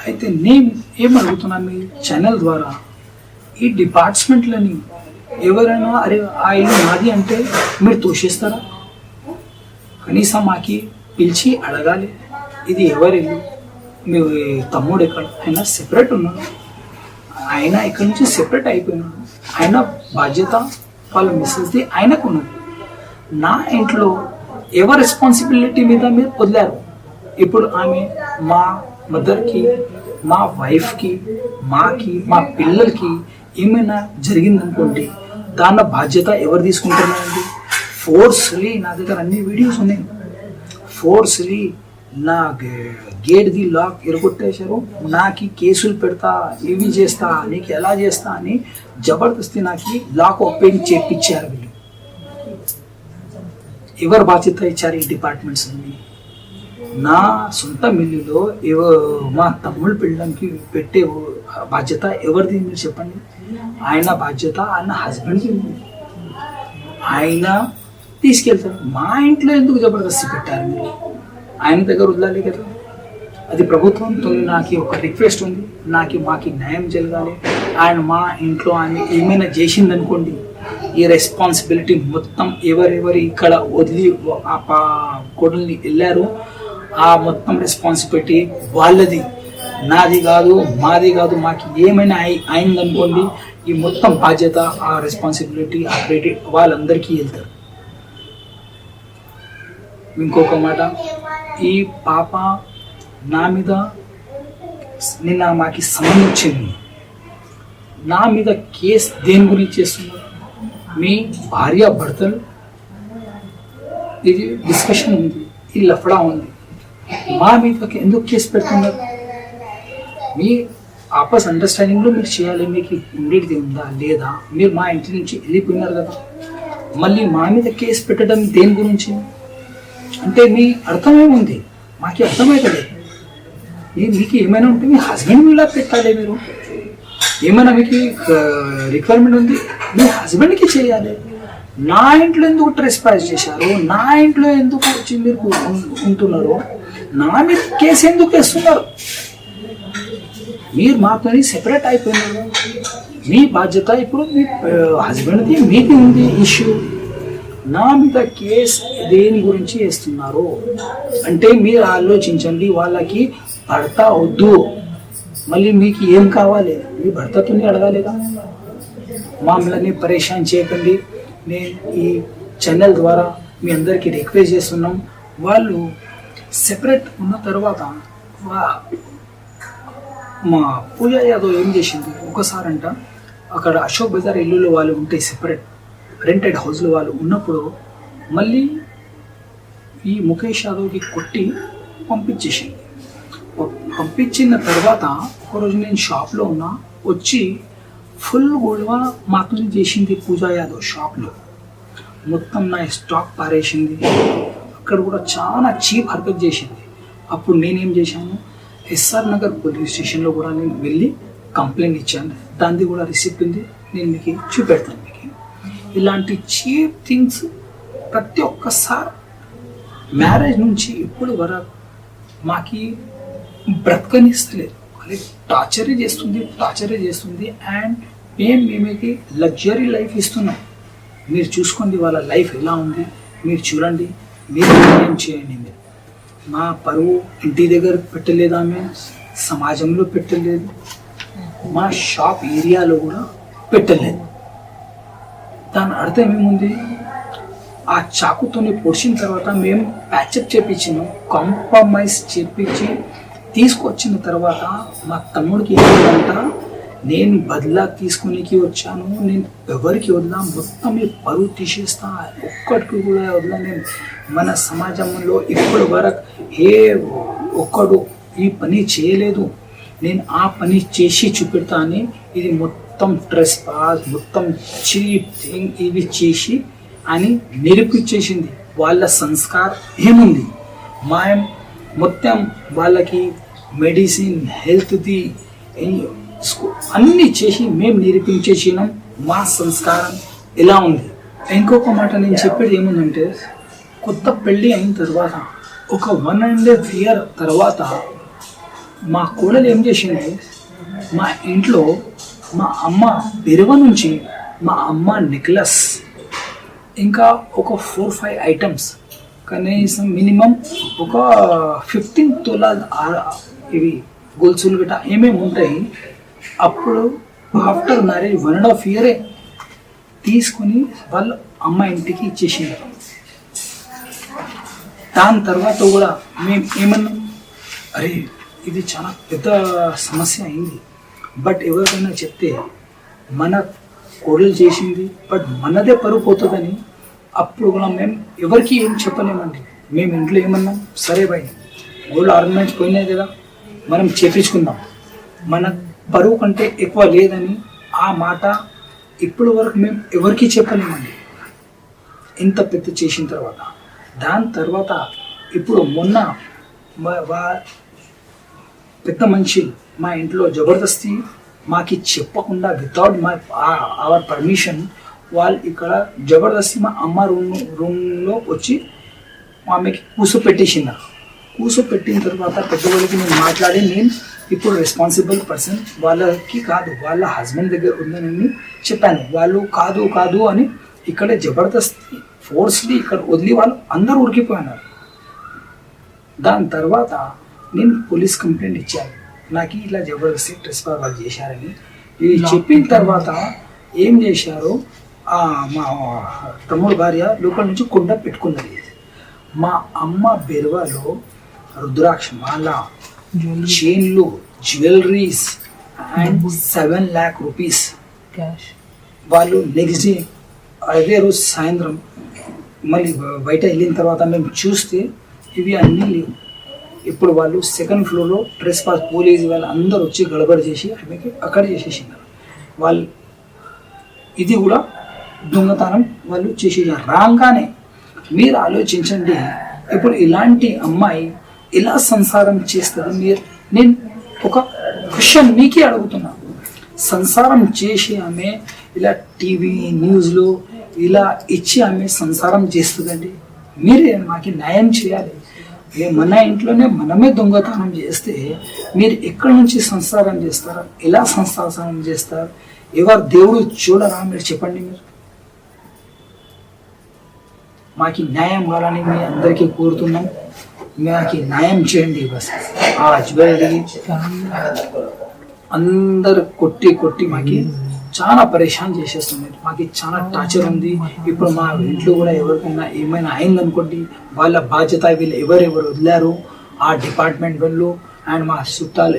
అయితే నేను ఏం అడుగుతున్నా మీ ఛానల్ ద్వారా, ఈ డిపార్ట్మెంట్లని ఎవరైనా అరే ఆ ఇల్లు నాది అంటే మీరు తోసేస్తారా? కనీసం మాకి పిలిచి అడగాలి, ఇది ఎవరి ఇల్లు, మీ తమ్ముడు ఎక్కడ, ఆయన సెపరేట్ ఉన్నాడు, ఆయన ఇక్కడ నుంచి సెపరేట్ అయిపోయినాడు, ఆయన బాధ్యత వాళ్ళ మిస్సెస్ది ఆయనకు ఉన్నది. నా ఇంట్లో ఎవరి రెస్పాన్సిబిలిటీ మీద మీరు వదిలారు. ఇప్పుడు ఆమె మా మదర్కి, మా వైఫ్కి, మాకి, మా పిల్లలకి ఏమైనా జరిగిందనుకోండి, దాని బాధ్యత ఎవరు తీసుకుంటున్నారండి? ఫోర్స్లీ నా దగ్గర అన్ని వీడియోస్ ఉన్నాయి. ఫోర్స్లీ నా గేట్ది లాక్ ఎరగొట్టేశారు, నాకు కేసులు పెడతా, ఇవి చేస్తా, నీకు ఎలా చేస్తా అని జబర్దస్తి నాకు లాక్ ఓపెన్ చేపించారు. వీళ్ళు ఎవరు బాధ్యత ఇచ్చారు? ఈ డిపార్ట్మెంట్స్ అన్ని. నా సొంత మిల్లులో మా తమ్ముడు పిల్లలకి పెట్టే బాధ్యత ఎవరిది మీరు చెప్పండి? ఆయన బాధ్యత ఆయన హస్బెండ్కి ఉంది, ఆయన తీసుకెళ్తారు. మా ఇంట్లో ఎందుకు జబర్దస్తి పెట్టారు మీరు? ఆయన దగ్గర వదలాలి కదా. అది ప్రభుత్వంతో నాకు ఒక రిక్వెస్ట్ ఉంది, మాకి న్యాయం జరగాలి. ఆయన మా ఇంట్లో ఆయన ఏమైనా చేసిందనుకోండి, ఈ రెస్పాన్సిబిలిటీ మొత్తం ఎవరెవరు ఇక్కడ వదిలి ఆ కొడుల్ని వెళ్ళారో ఆ మొత్తం రెస్పాన్సిబిలిటీ వాళ్ళది, నాది కాదు, మాది కాదు. మాకు ఏమైనా అయిందనుకోండి, ఈ మొత్తం బాధ్యత, ఆ రెస్పాన్సిబిలిటీ, ఆ క్రెడిట్ వాళ్ళందరికీ వెళ్తారు. ఇంకొక మాట, ఈ పాప నా మీద నిన్న మాకి సంబంధం వచ్చింది, నా మీద కేసు దేని గురించి చేస్తున్నారు? మీ భార్య భర్తలు ఇది డిస్కషన్ ఉంది, ఈ లఫడా ఉంది, మా మీద ఎందుకు కేసు పెడుతున్నారు? మీ ఆపస్ అండర్స్టాండింగ్లో మీరు చేయాలి. మీకు ఉండేది ఉందా లేదా? మీరు మా ఇంటి నుంచి వెళ్ళిపోయినారు కదా, మళ్ళీ మా మీద కేసు పెట్టడం దేని గురించి? అంటే మీ అర్థమేముంది? మాకు అర్థమవుతలేదు. మీకు ఏమైనా ఉంటే మీ హస్బెండ్ మీద పెట్టాలి. మీరు ఏమైనా మీకు రిక్వైర్మెంట్ ఉంది, మీ హస్బెండ్కి చేయాలి. నా ఇంట్లో ఎందుకు ట్రెస్పాస్ చేశారు, నా ఇంట్లో ఎందుకు వచ్చి మీరు ఉంటున్నారు, నా మీద కేసు ఎందుకు వేస్తున్నారు? మీరు మాతో సెపరేట్ అయిపోయినారు. మీ బాధ్యత ఇప్పుడు మీ హస్బెండ్ది, మీది ఉంది ఇష్యూ. నా మీద కేసు దేని గురించి వేస్తున్నారు అంటే మీరు ఆలోచించండి. వాళ్ళకి భర్త వద్దు, మళ్ళీ మీకు ఏం కావాలి? మీ భర్తతో అడగాలిగా. మమ్మల్ని పరేషాన్ చేయకండి. నేను ఈ ఛానల్ ద్వారా మీ అందరికీ రిక్వెస్ట్ చేస్తున్నాం. వాళ్ళు సెపరేట్ ఉన్న తర్వాత మా పూజ యాదవ్ ఏం చేసింది, ఒకసారంట అక్కడ అశోక్ బజార్ ఇల్లులో వాళ్ళు ఉంటే సెపరేట్ రెంటెడ్ హౌస్లో వాళ్ళు ఉన్నప్పుడు మళ్ళీ ఈ ముఖేష్ యాదవ్కి కొట్టి పంపించేసింది. పంపించిన తర్వాత ఒకరోజు నేను షాప్లో ఉన్నా, వచ్చి ఫుల్ గొడవ మాతో చేసింది పూజా యాదవ్ షాప్లో. మొత్తం నా స్టాక్ పారేసింది, అక్కడ కూడా చాలా చీప్ హర్కత్ చేసింది. అప్పుడు నేనేం చేశాను, ఎస్ఆర్ నగర్ పోలీస్ స్టేషన్లో కూడా నేను వెళ్ళి కంప్లైంట్ ఇచ్చాను. దాన్ని కూడా రిసిప్ట్ ఉంది, నేను మీకు చూపెడతాను. మీకు ఇలాంటి చీప్ థింగ్స్ ప్రతి ఒక్కసారి మ్యారేజ్ నుంచి ఇప్పుడు వరకు మాకి బ్రతకనిస్తలేదు. అది టార్చరే చేస్తుంది. అండ్ మేమేకి లగ్జరీ లైఫ్ ఇస్తున్నాం. మీరు చూసుకోండి వాళ్ళ లైఫ్ ఎలా ఉంది, మీరు చూడండి, మీరు ఏం చేయండి. మీరు మా పరువు ఇంటి దగ్గర పెట్టలేదు, ఆమె సమాజంలో పెట్టలేదు, మా షాప్ ఏరియాలో కూడా పెట్టలేదు. దాని అర్థం ఏముంది? ఆ చాకుతోని పొడిచిన తర్వాత మేము ప్యాచప్ చేపించినాం, కాంప్రమైజ్ చేపించి తీసుకొచ్చిన తర్వాత మా తమ్ముడికి ఏమంట, నేను బదిలా తీసుకునేకి వచ్చాను, నేను ఎవరికి వదిలా, మొత్తం మీ పరువు తీసేస్తా, ఒక్కడికి కూడా వదిలా. నేను మన సమాజంలో ఇప్పటి వరకు ఏ ఒక్కడు ఈ పని చేయలేదు, నేను ఆ పని చేసి చూపెడతా అని ఇది మొత్తం ట్రెస్ పాస్, మొత్తం చీప్ థింగ్ ఇవి చేసి అని నిరూపించేసింది. వాళ్ళ సంస్కారం ఏముంది? మొత్తం వాళ్ళకి మెడిసిన్ హెల్త్ది అన్నీ చేసి మేము నిరూపించేసినాం మా సంస్కారం ఎలా ఉంది. ఇంకొక మాట నేను చెప్పేది ఏముందంటే, కొత్త పెళ్ళి అయిన తర్వాత ఒక 1.5 year తర్వాత మా కోడలు ఏం చేసింది, మా ఇంట్లో మా అమ్మ బెరువ నుంచి మా అమ్మ నెక్లెస్ ఇంకా ఒక 4-5 ఐటమ్స్ కనీసం మినిమం ఒక 15 తులాల ఇవి గొలుసులు గట్రా ఏమేమి ఉంటాయి, అప్పుడు ఆఫ్టర్ మ్యారేజ్ 1.5 year తీసుకొని వాళ్ళ అమ్మ ఇంటికి ఇచ్చేసింది. దాని తర్వాత కూడా మేము ఏమన్నాం, అరే ఇది చాలా పెద్ద సమస్య అయింది, బట్ ఎవరికైనా చెప్తే మన కోడలు చేసింది బట్ మనదే పరువు పోతుందని అప్పుడు కూడా మేము ఎవరికి ఏం చెప్పలేమండి. మేము ఇంట్లో ఏమన్నాం, సరే భయ్ గోల్డ్ ఆర్నమెంట్స్ పోయినాయి కదా మనం చేపించుకుందాం, మన పరువు కంటే ఎక్కువ లేదని ఆ మాట ఇప్పటి వరకు మేము ఎవరికి చెప్పలేమండి ఇంత పెద్ద చేసిన తర్వాత. దాని తర్వాత ఇప్పుడు మొన్న పెద్ద మనిషి మా ఇంట్లో జబర్దస్తి మాకి చెప్పకుండా వితౌట్ మా అవర్ పర్మిషన్ వాళ్ళు ఇక్కడ జబర్దస్తి మా అమ్మ రూమ్లో వచ్చి ఆమెకి కూర్చోపెట్టేసినారు. కూర్చోపెట్టిన తర్వాత పెద్దవాళ్ళకి నేను మాట్లాడి, నేను ఇప్పుడు రెస్పాన్సిబుల్ పర్సన్ వాళ్ళకి కాదు వాళ్ళ హస్బెండ్ దగ్గర ఉందని చెప్పాను. వాళ్ళు కాదు కాదు అని ఇక్కడ జబర్దస్తి ఫోర్స్లీ ఇక్కడ వదిలి వాళ్ళు అందరూ ఉరికిపోయినారు. దాని తర్వాత నేను పోలీస్ కంప్లైంట్ ఇచ్చాను, నాకు ఇలా జబర్దస్తి ట్రెస్పాస్ వాళ్ళు చేశారని. ఇది చెప్పిన తర్వాత ఏం చేశారు, మా తమ్ముడు భార్య లోపల నుంచి కొండ పెట్టుకున్నది. మా అమ్మ బెరువలో రుద్రాక్ష మాల, చైన్లు, jewelleries and 7 lakh rupees cash వాళ్ళు నెక్స్ట్ డే అదే రోజు సాయంత్రం మళ్ళీ బయట వెళ్ళిన తర్వాత మేము చూస్తే ఇవి అన్నీ లేవు. ఇప్పుడు వాళ్ళు 2nd floorలో ట్రెస్పాస్ పోలీసు వాళ్ళు అందరూ వచ్చి గడబడి చేసి ఆమెకి అక్కడ చేసేసినారు. వాళ్ళు ఇది కూడా దొంగతనం వాళ్ళు చేసేసారు. రాగానే మీరు ఆలోచించండి, ఇప్పుడు ఇలాంటి అమ్మాయి ఎలా సంసారం చేస్తుంది? నేను ఒక క్వశ్చన్ మీకే అడుగుతున్నాను, సంసారం చేసి ఆమె ఇలా టీవీ న్యూస్లో ఇలా ఇచ్చి ఆమె సంసారం చేస్తుందండి? మీరే మాకు న్యాయం చేయాలి. మన ఇంట్లోనే మనమే దొంగతనం చేస్తే మీరు ఎక్కడి నుంచి సంసారం చేస్తారు? ఎలా సంసారం చేస్తారు? ఎవరు దేవుడు చూడరా? మీరు చెప్పండి. మీరు మాకు న్యాయం కావాలని మీ అందరికీ కోరుతున్నాం. మాకు న్యాయం చేయండి. బస్ ఆ జ్యువెలరీ అందరు కొట్టి మాకి చాలా పరేషాన్ చేసేస్తుంది. మాకు చాలా టార్చర్ ఉంది. ఇప్పుడు మా ఇంట్లో కూడా ఎవరికైనా ఏమైనా అయిందనుకోండి, వాళ్ళ బాధ్యత వీళ్ళు ఎవరెవరు వదిలారు ఆ డిపార్ట్మెంట్ వాళ్ళు అండ్ మా చుట్టాలు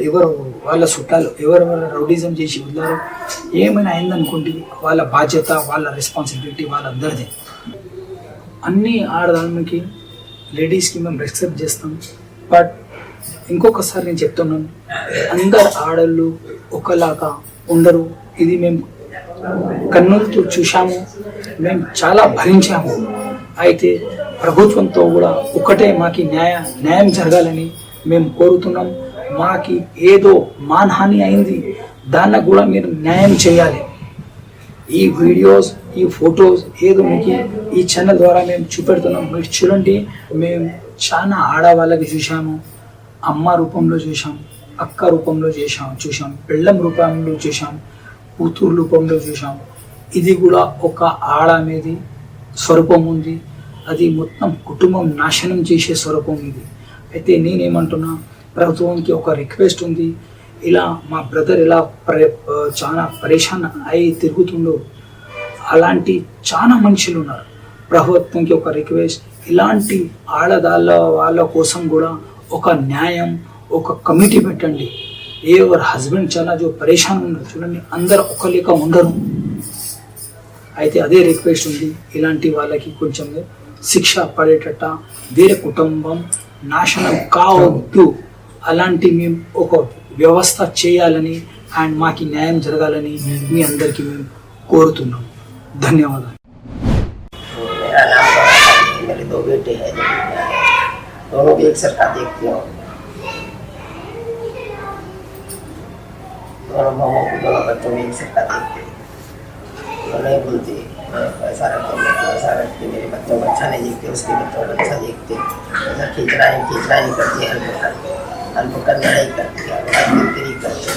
వాళ్ళ చుట్టాలు ఎవరెవరు రౌడిజం చేసి వదిలారు, ఏమైనా అయిందనుకోండి వాళ్ళ బాధ్యత వాళ్ళ రెస్పాన్సిబిలిటీ వాళ్ళందరిదే. అన్ని ఆడదానికి లేడీస్కి మేము రెస్పెక్ట్ చేస్తాం. బట్ ఇంకొకసారి నేను చెప్తున్నాను, అందరు ఆడళ్ళు ఒకలాగా ఉండరు. ఇది మేము కన్నులతో చూసాము, మేము చాలా భరించాము. అయితే ప్రభుత్వంతో కూడా ఒకటే మాకి న్యాయం జరగాలని మేము కోరుతున్నాం. మాకి ఏదో మానహాని అయింది, దాన్ని కూడా మీరు న్యాయం చేయాలి. ఈ వీడియోస్ ఈ ఫొటోస్ ఏదో మీకు ఈ ఛానల్ ద్వారా మేము చూపెడుతున్నాం. మీరు చూడండి, మేము చాలా ఆడవాళ్ళకి చూసాము, అమ్మ రూపంలో చూసాం, అక్క రూపంలో చూసాం, పెళ్ళం రూపంలో చూసాం, కూతురు రూపంలో చూసాం. ఇది కూడా ఒక ఆడ అనేది స్వరూపం ఉంది. అది మొత్తం కుటుంబం నాశనం చేసే స్వరూపం ఇది. అయితే నేనేమంటున్నా, ప్రభుత్వానికి ఒక రిక్వెస్ట్ ఉంది. ఇలా మా బ్రదర్ ఇలా చాలా పరేషాన్ అయి తిరుగుతుండో అలాంటి చాలా మనుషులు ఉన్నారు. ప్రభుత్వంకి ఒక రిక్వెస్ట్, ఇలాంటి వాళ్ళ కోసం కూడా ఒక న్యాయం, ఒక కమిటీ పెట్టండి. ఎవరి హస్బెండ్ చాలా పరేషాన్ ఉన్నారు చూడండి, అందరు ఒక లేక ఉండరు. అయితే అదే రిక్వెస్ట్ ఉంది, ఇలాంటి వాళ్ళకి కొంచెం శిక్ష పడేటట్ట, వేరే కుటుంబం నాశనం కావద్దు అలాంటి మేము ఒక వ్యవస్థ చేయాలని అండ్ మాకు న్యాయం జరగాలని మీ అందరికీ మేము కోరుతున్నాం. ధన్యవాదాలు. मेरा नाम है, मेरे 2 बेटे हैं, दोनों भी एक सर का देखती हूँ। दोनों भाइयों को दोनों बच्चों में एक सिक्का देखते, वो नहीं बोलती ऐसा रखते वैसा रखते, मेरे बच्चों को अच्छा नहीं देखते, उसके बच्चों को अच्छा देखते, ऐसा खींचना नहीं करती, हेल्प करना नहीं करती, नहीं करती,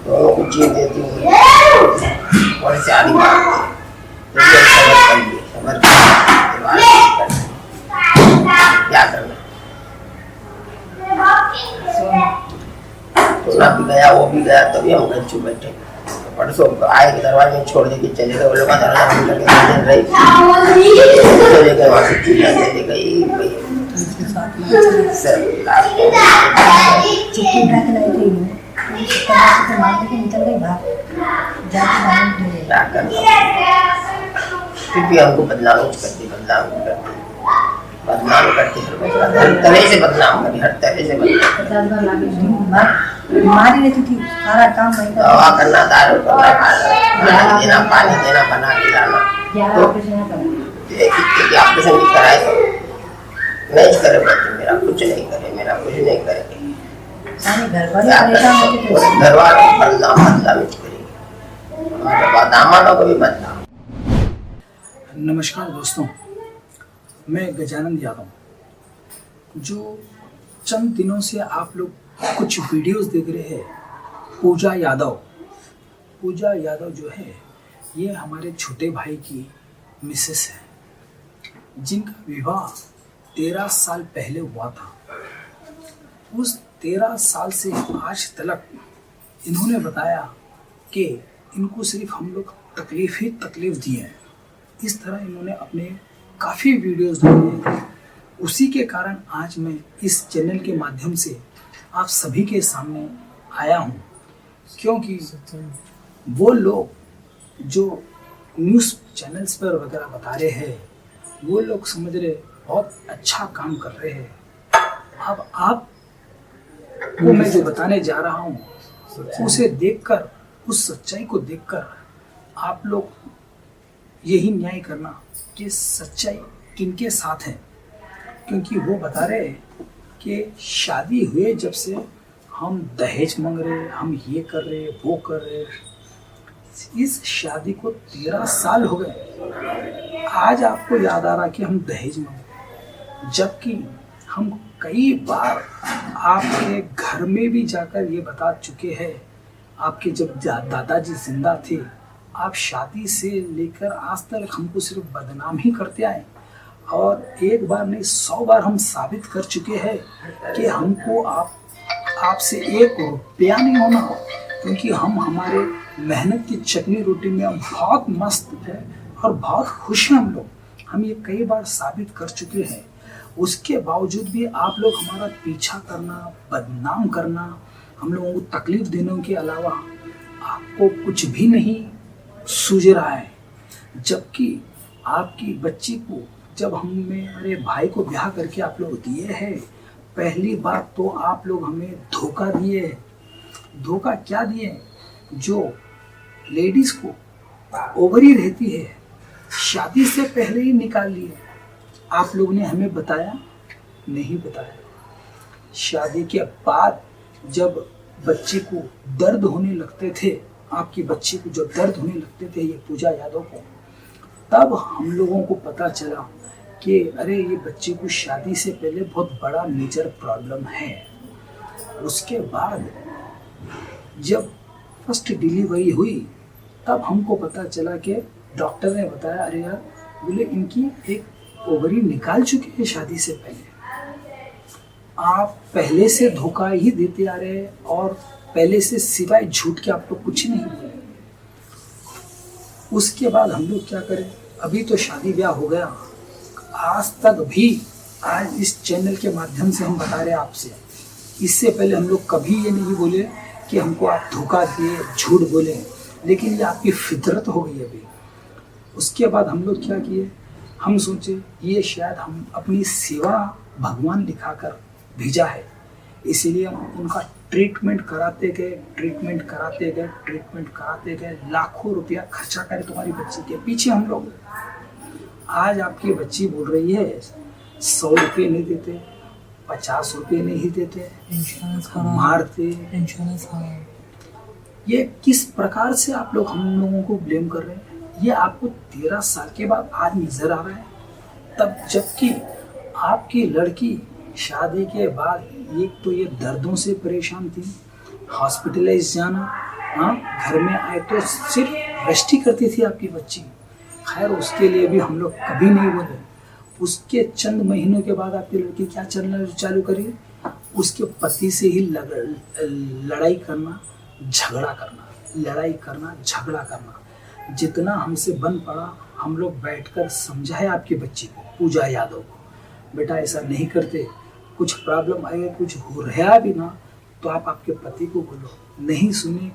दोनों को चीज देती हूँ और से आगे बढ़ती, क्या करना। तो ना भी गया वो भी गया, तभी हम घर चुप बैठे। परसों आए के दरवाजे में छोड़ दे के चले गए, वो लोग दरवाजा बंद करके रही चले गए, वहाँ से चीज़ें चले गई क्या करना। फिर भी हमको बदनाम करती, हर तरह से बदनाम करी, हर तरह से बीमारी रहती थी, सारा काम नहीं करती, दवा करना, दारू करना, खाना देना, पानी देना, बना के लाना, तो ऑपरेशन भी कराए तो नहीं करे, मेरा कुछ नहीं करे, सारे घर वाले परेशान होते थे, घर वालों को बदनाम करेंगे, हमारे दामादों को भी बदनाम। नमस्कार दोस्तों, मैं गजानंद यादव। जो चंद दिनों से आप लोग कुछ वीडियोस देख रहे हैं, पूजा यादव जो है, ये हमारे छोटे भाई की मिसेस है, जिनका विवाह 13 साल पहले हुआ था। उस 13 साल से आज तक इन्होंने बताया कि इनको सिर्फ हम लोग तकलीफ दिए हैं। इस तरह इन्होंने अपने काफ़ी वीडियोस डाले हैं। उसी के कारण आज मैं इस चैनल के माध्यम से आप सभी के सामने आया हूँ, क्योंकि वो लोग जो न्यूज़ चैनल्स पर वगैरह बता रहे हैं, वो लोग समझ रहे बहुत अच्छा काम कर रहे हैं। अब आप को मैं जो बताने जा रहा हूँ, उसे देखकर, उस सच्चाई को देखकर आप लोग यही न्याय करना कि सच्चाई किनके साथ है। क्योंकि वो बता रहे हैं कि शादी हुए जब से हम दहेज मांग रहे, हम ये कर रहे, वो कर रहे। इस शादी को 13 साल हो गए, आज आपको याद आ रहा कि हम दहेज मांगे, जबकि हम कई बार आपके घर में भी जाकर ये बता चुके हैं। आपके जब दादाजी जिंदा थे, आप शादी से लेकर आज तक हमको सिर्फ बदनाम ही करते आए, और एक बार नहीं 100 बार हम साबित कर चुके हैं कि हमको आपसे 1 रुपया नहीं होना, क्योंकि हम हमारे मेहनत की चटनी रोटी में हम बहुत मस्त है और बहुत खुश हैं हम ये कई बार साबित कर चुके हैं। उसके बावजूद भी आप लोग हमारा पीछा करना, बदनाम करना, हम लोगों को तकलीफ देने के अलावा आपको कुछ भी नहीं सूझ रहा है। जबकि आपकी बच्ची को जब हमने मेरे भाई को ब्याह करके आप लोग दिए हैं, पहली बात तो आप लोग हमें धोखा दिए। धोखा क्या दिए? जो लेडीज को ओवरी रहती है, शादी से पहले ही निकाल लिए। आप लोग ने हमें बताया नहीं बताया। शादी के बाद जब बच्चे को दर्द होने लगते थे, आपकी बच्ची को जब दर्द होने लगते थे, ये पूजा यादव को, तब हम लोगों को पता चला कि अरे ये बच्चे को शादी से पहले बहुत बड़ा मेजर प्रॉब्लम है। उसके बाद जब फर्स्ट डिलीवरी हुई, तब हमको पता चला कि डॉक्टर ने बताया अरे यार, बोले इनकी एक ओवरी निकाल चुकी है शादी से पहले। आप पहले से धोखा ही देते आ रहे हैं और पहले से सिवाय झूठ के आप लोग कुछ नहीं बोले। उसके बाद हम लोग क्या करें? अभी तो शादी ब्याह हो गया, आज तक भी आज इस चैनल के माध्यम से हम बता रहे हैं आपसे। इससे पहले हम लोग कभी ये नहीं बोले कि हमको आप धोखा दिए, झूठ बोले, लेकिन ये आपकी फितरत हो गई अभी। उसके बाद हम लोग क्या किए? हम सोचे ये शायद हम अपनी सेवा भगवान दिखाकर भेजा है, इसीलिए हम उनका ट्रीटमेंट कराते गए, लाखों रुपया खर्चा करे तुम्हारी बच्ची के पीछे हम लोग। आज आपकी बच्ची बोल रही है 100 रुपये नहीं देते, 50 रुपये नहीं देते, मारते। ये किस प्रकार से आप लोग हम लोगों को ब्लेम कर रहे हैं? ये आपको 13 साल के बाद आज नजर आ रहा है, तब जबकि आपकी लड़की शादी के बाद एक तो ये दर्दों से परेशान थी, हॉस्पिटलाइज जाना, हाँ घर में आए तो सिर्फ रेस्ट ही करती थी आपकी बच्ची। खैर उसके लिए भी हम लोग कभी नहीं बोले। उसके चंद महीनों के बाद आपकी लड़की क्या चलना चालू करी, उसके पति से ही लड़ाई करना, झगड़ा करना, लड़ाई करना, झगड़ा करना। जितना हमसे बन पड़ा हम लोग बैठकर समझाए आपकी बच्ची को, पूजा यादव को, बेटा ऐसा नहीं करते, कुछ प्रॉब्लम आएगा, कुछ हो रहा भी ना तो आप आपके पति को बोलो। नहीं सुनी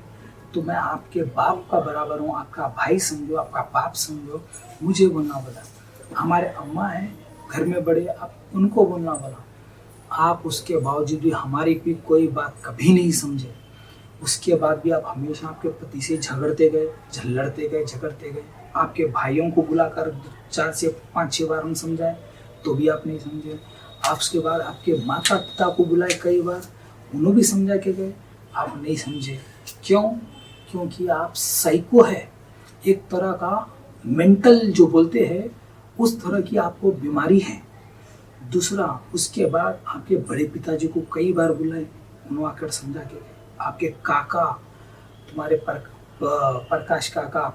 तो मैं आपके बाप का बराबर हूँ, आपका भाई समझो, आपका बाप समझो, मुझे बोलना बोला। हमारे अम्मा हैं घर में बड़े, आप उनको बोलना बोला। आप उसके बावजूद भी हमारी भी कोई बात कभी नहीं समझे। उसके बाद भी आप हमेशा आपके पति से झगड़ते गए, झगड़ते गए। आपके भाइयों को बुलाकर 4 से 5-6 बार हम समझाए तो भी आप नहीं समझे। आप उसके बाद आपके माता पिता को बुलाए कई बार, उन्होंने भी समझा के गए, आप नहीं समझे। क्यों? क्योंकि आप साइको है, एक तरह का मेंटल जो बोलते हैं उस तरह की आपको बीमारी है। दूसरा, उसके बाद आपके बड़े पिताजी को कई बार बुलाए, उन्होंने आकर समझा के गए। आपके काका, तुम्हारे प्रकाश काका,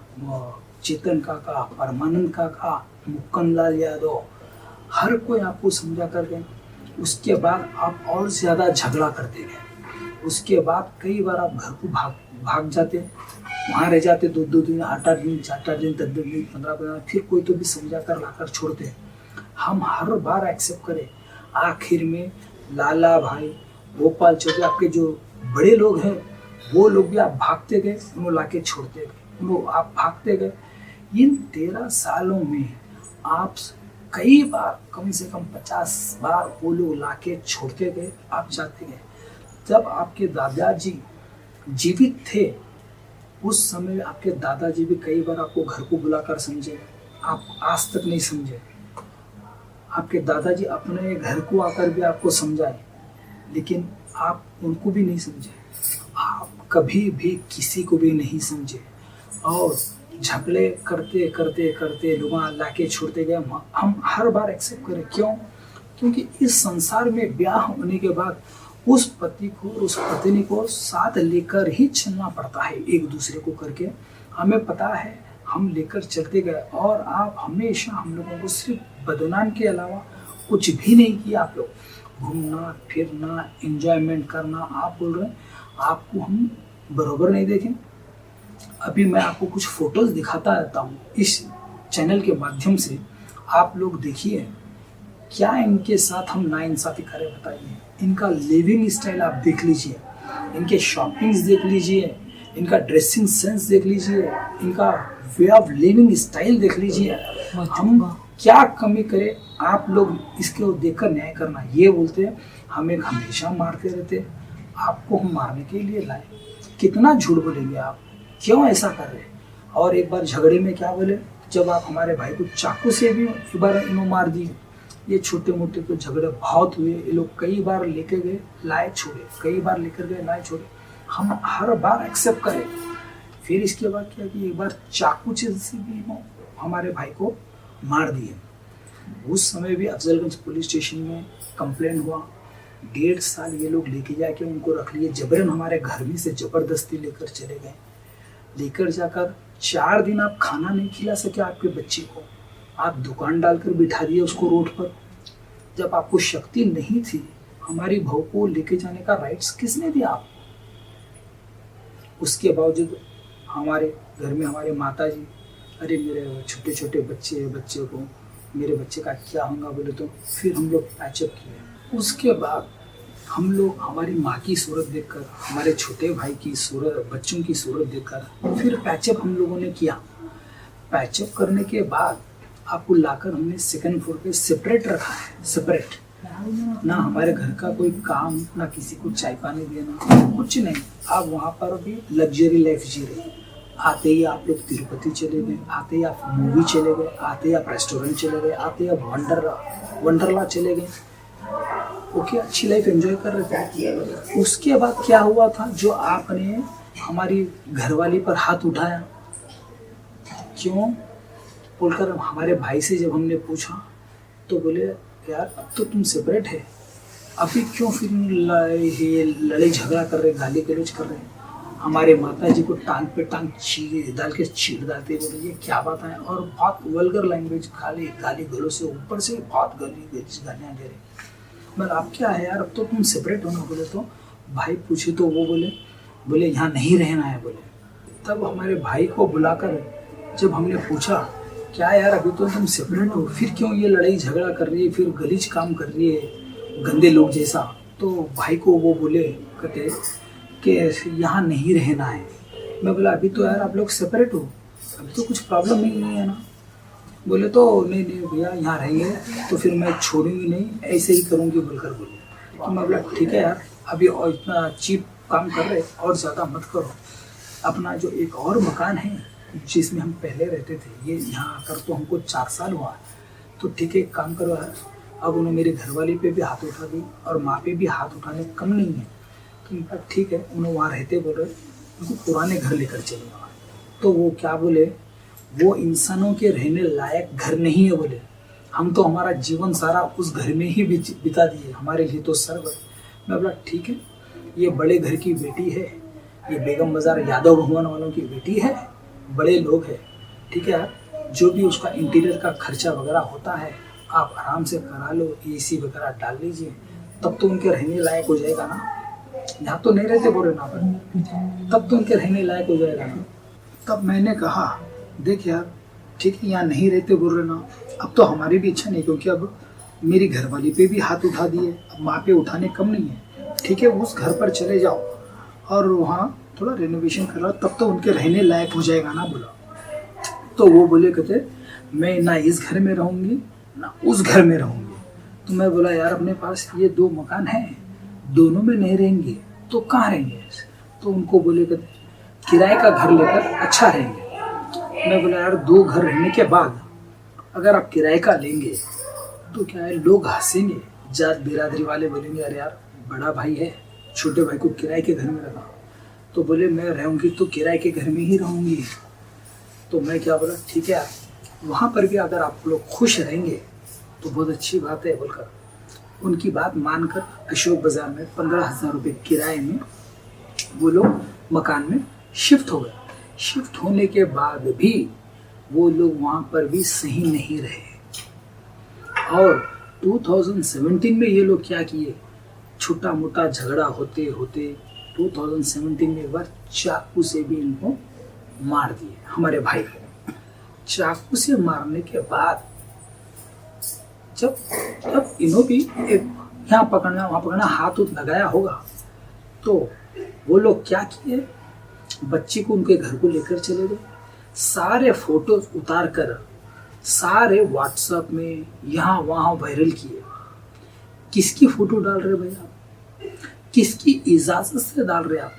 चेतन काका, परमानंद काका, मुक्कन लाल यादव, हर कोई आपको समझा कर गए। उसके बाद आप और ज़्यादा झगड़ा करते गए। उसके बाद कई बार आप घर को भाग जाते, वहाँ रह जाते 2-2 दिन, 8-8 दिन, 4-4 दिन, 10-10 दिन, 15-15, फिर कोई तो भी समझा कर लाकर छोड़ते। हम हर बार एक्सेप्ट करें। आखिर में लाला भाई, गोपाल चौधरी, आपके जो बड़े लोग हैं वो लोग भी आप भागते गए, उन्होंने लाके छोड़ते गए, आप भागते गए। इन 13 सालों में आप कई बार, कम से कम 50 बार वो लोग लाके छोड़ते गए, आप जाते गए। जब आपके दादाजी जीवित थे उस समय आपके दादाजी भी कई बार आपको घर को बुलाकर समझे, आप आज तक नहीं समझे। आपके दादाजी अपने घर को आकर भी आपको समझाए, लेकिन आप उनको भी नहीं समझे। आप कभी भी किसी को भी नहीं समझे और झगड़े करते लोग लाके छोड़ते गए। हम हर बार एक्सेप्ट करें। क्यों? क्योंकि इस संसार में ब्याह होने के बाद उस पति को, उस पत्नी को साथ लेकर ही चलना पड़ता है, एक दूसरे को करके। हमें पता है, हम लेकर चलते गए और आप हमेशा हम लोगों को सिर्फ बदनाम के अलावा कुछ भी नहीं किया। आप लोग घूमना फिरना, एंजॉयमेंट करना, आप बोल रहे हैं आपको हम बराबर नहीं देखें। अभी मैं आपको कुछ फोटोज दिखाता रहता हूँ इस चैनल के माध्यम से, आप लोग देखिए क्या इनके साथ हम नाइंसाफी करें, बताइए। इनका लिविंग स्टाइल आप देख लीजिए, इनके शॉपिंग्स देख लीजिए, इनका ड्रेसिंग सेंस देख लीजिए, इनका वे ऑफ लिविंग स्टाइल देख लीजिए। हम क्या कमी करें? आप लोग इसके देखकर न्याय करना। ये बोलते हैं हमें हमेशा मारते रहते, आपको हम मारने के लिए लाए। कितना झूठ बोलेंगे आप, क्यों ऐसा कर रहे? और एक बार झगड़े में क्या बोले, जब आप हमारे भाई को चाकू से भी एक बार इन्हों मार दिए। ये छोटे मोटे तो झगड़े बहुत हुए, ये लोग कई बार लेके गए लाए छोड़े, कई बार लेकर गए लाए छोड़े। हम हर बार एक्सेप्ट करें। फिर इसके बाद क्या कि एक बार चाकू से भी हमारे भाई को मार दिए। उस समय भी अफजलगंज पुलिस स्टेशन में कंप्लेंट हुआ। 1.5 साल ये लोग लेके जाके उनको रख लिए, जबरन हमारे घर में से जबरदस्ती लेकर चले गए। लेकर जाकर 4 दिन आप खाना नहीं खिला सके आपके बच्चे को, आप दुकान डालकर बिठा दिए उसको रोड पर। जब आपको शक्ति नहीं थी हमारी बहू को लेके जाने का राइट्स किसने दिया आपको? उसके बावजूद हमारे घर में हमारे माताजी, अरे मेरे छोटे छोटे बच्चे को मेरे बच्चे का क्या होगा बोले, तो फिर हम लोग पैचअप किए। उसके बाद हम लोग हमारी माँ की सूरत देखकर, हमारे छोटे भाई की सूरत, बच्चों की सूरत देखकर फिर पैचअप हम लोगों ने किया। पैचअप करने के बाद आपको लाकर हमने 2nd फ्लोर पे सेपरेट रखा है। सेपरेट ना हमारे घर का कोई काम, ना किसी को चाय पानी देना, कुछ नहीं। आप वहाँ पर भी लग्जरी लाइफ जी रहे। आते ही आप लोग तिरुपति चले गए, आते ही आप मूवी चले गए, आते ही आप रेस्टोरेंट चले गए, आते ही आप वंडरला चले गए। ओके, अच्छी लाइफ एंजॉय कर रहे थे। उसके बाद क्या हुआ था, जो आपने हमारी घरवाली पर हाथ उठाया। क्यों बोलकर हमारे भाई से जब हमने पूछा तो बोले यार अब तो तुम सेपरेट है, अभी क्यों फिर ये लड़ाई झगड़ा कर रहे, गाली गलौज कर रहे हैं। हमारे माता जी को टांग पे टांग डाल के चीर डालते, बोले ये क्या बात है। और बहुत वल्गर लैंग्वेज, खाली गाली गलौज से ऊपर से बहुत गालियाँ दे रहे। मतलब आप क्या है यार, अब तो तुम सेपरेट हो ना। बोले तो भाई पूछे तो वो बोले यहाँ नहीं रहना है बोले। तब हमारे भाई को बुलाकर जब हमने पूछा क्या यार अभी तो तुम सेपरेट हो, फिर क्यों ये लड़ाई झगड़ा कर रही है, फिर गलीज काम कर रही है गंदे लोग जैसा। तो भाई को वो बोले कहते कि यहाँ नहीं रहना है। मैं बोला अभी तो यार आप लोग सेपरेट हो, अभी तो कुछ प्रॉब्लम नहीं है ना। बोले तो नहीं भैया यहाँ रहिए, तो फिर मैं छोड़ूंगी नहीं, ऐसे ही करूँगी बोलकर बोले। तो मैं बोला ठीक है यार, अभी और इतना चीप काम कर रहे और ज़्यादा मत करो। अपना जो एक और मकान है जिसमें हम पहले रहते थे, ये यहाँ आकर तो हमको 4 साल हुआ, तो ठीक है काम करो यार। अब उन्होंने मेरी घरवाली पे भी हाथ उठा दी और माँ पे भी हाथ उठाने कम नहीं है। तो उनका ठीक है, उन्होंने वहाँ रहते बोल रहे उनको पुराने घर लेकर चले गए। तो वो क्या बोले, वो इंसानों के रहने लायक घर नहीं है बोले। हम तो हमारा जीवन सारा उस घर में ही बिता दिए, हमारे लिए तो स्वर्ग है। मैं बोला ठीक है, ये बड़े घर की बेटी है, ये बेगम बाजार यादव भवन वालों की बेटी है, बड़े लोग हैं, ठीक है यार, जो भी उसका इंटीरियर का खर्चा वगैरह होता है आप आराम से करा लो, एसी वगैरह डाल लीजिए, तब तो उनके रहने लायक हो जाएगा ना। यहाँ तो नहीं रहते बोले ना पर, तब तो उनके रहने लायक हो जाएगा ना। तब मैंने कहा देख यार ठीक है यहाँ नहीं रहते बोल रहे ना, अब तो हमारी भी इच्छा नहीं, क्योंकि अब मेरी घरवाली पे भी हाथ उठा दिए, अब माँ पे उठाने कम नहीं है। ठीक है उस घर पर चले जाओ और वहाँ थोड़ा रेनोवेशन करा, तब तो उनके रहने लायक हो जाएगा ना बोला। तो वो बोले कहते मैं ना इस घर में रहूँगी ना उस घर में रहूँगी। तो मैं बोला यार अपने पास ये 2 मकान हैं, दोनों में नहीं रहेंगे तो कहाँ रहेंगे। तो उनको बोले कहते किराए का घर लेकर अच्छा रहेंगे। मैं बोला यार 2 घर रहने के बाद अगर आप किराए का लेंगे तो क्या है, लोग हंसेंगे, जात बिरादरी वाले बोलेंगे अरे यार बड़ा भाई है, छोटे भाई को किराए के घर में रखा। तो बोले मैं रहूँगी तो किराए के घर में ही रहूँगी। तो मैं क्या बोला ठीक है यार, वहाँ पर भी अगर आप लोग खुश रहेंगे तो बहुत अच्छी बात है बोलकर उनकी बात मानकर अशोक बाजार में 15,000 रुपये किराए में वो लोग मकान में शिफ्ट हो गए। शिफ्ट होने के बाद भी वो लोग वहाँ पर भी सही नहीं रहे और 2017 में ये लोग क्या किए, छोटा मोटा झगड़ा होते होते 2017 में एक बार चाकू से भी इनको मार दिए। हमारे भाई को चाकू से मारने के बाद जब इन्हों भी एक यहाँ पकड़ना वहाँ पकड़ना हाथ लगाया होगा, तो वो लोग क्या किए, बच्ची को उनके घर को लेकर चले गए, सारे फोटोज उतार कर सारे व्हाट्सएप में यहाँ वहाँ वायरल किए। किसकी फोटो डाल रहे भाई आप, किसकी इजाजत से डाल रहे आप?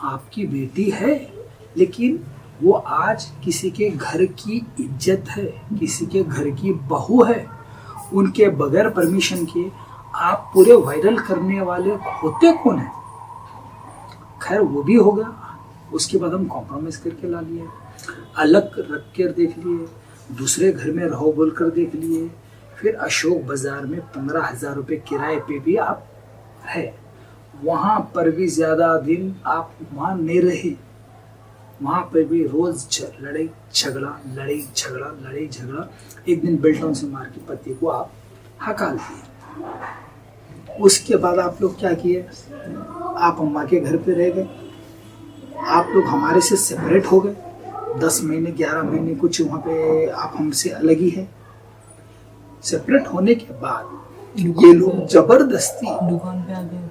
आपकी बेटी है लेकिन वो आज किसी के घर की इज्जत है, किसी के घर की बहू है, उनके बगैर परमिशन के आप पूरे वायरल करने वाले होते कौन है? खैर वो भी होगा, उसके बाद हम कॉम्प्रोमाइज करके ला लिए, अलग रख कर देख लिए, दूसरे घर में रहो बोल कर देख लिए, फिर अशोक बाजार में 15,000 रुपये किराए पे भी आप है, वहाँ पर भी ज़्यादा दिन आप वहाँ नहीं रहे, वहाँ पर भी रोज़ लड़ाई झगड़ा। एक दिन बेल्टों से मार के पति को आप हकाल दिए। उसके बाद आप लोग क्या किए, आप अम्मा के घर पे रह गए, आप लोग हमारे से सेपरेट हो गए। 10 महीने 11 महीने कुछ वहाँ पे आप हमसे अलग ही है। सेपरेट होने के बाद ये लोग जबरदस्ती दुकान पे आ गए,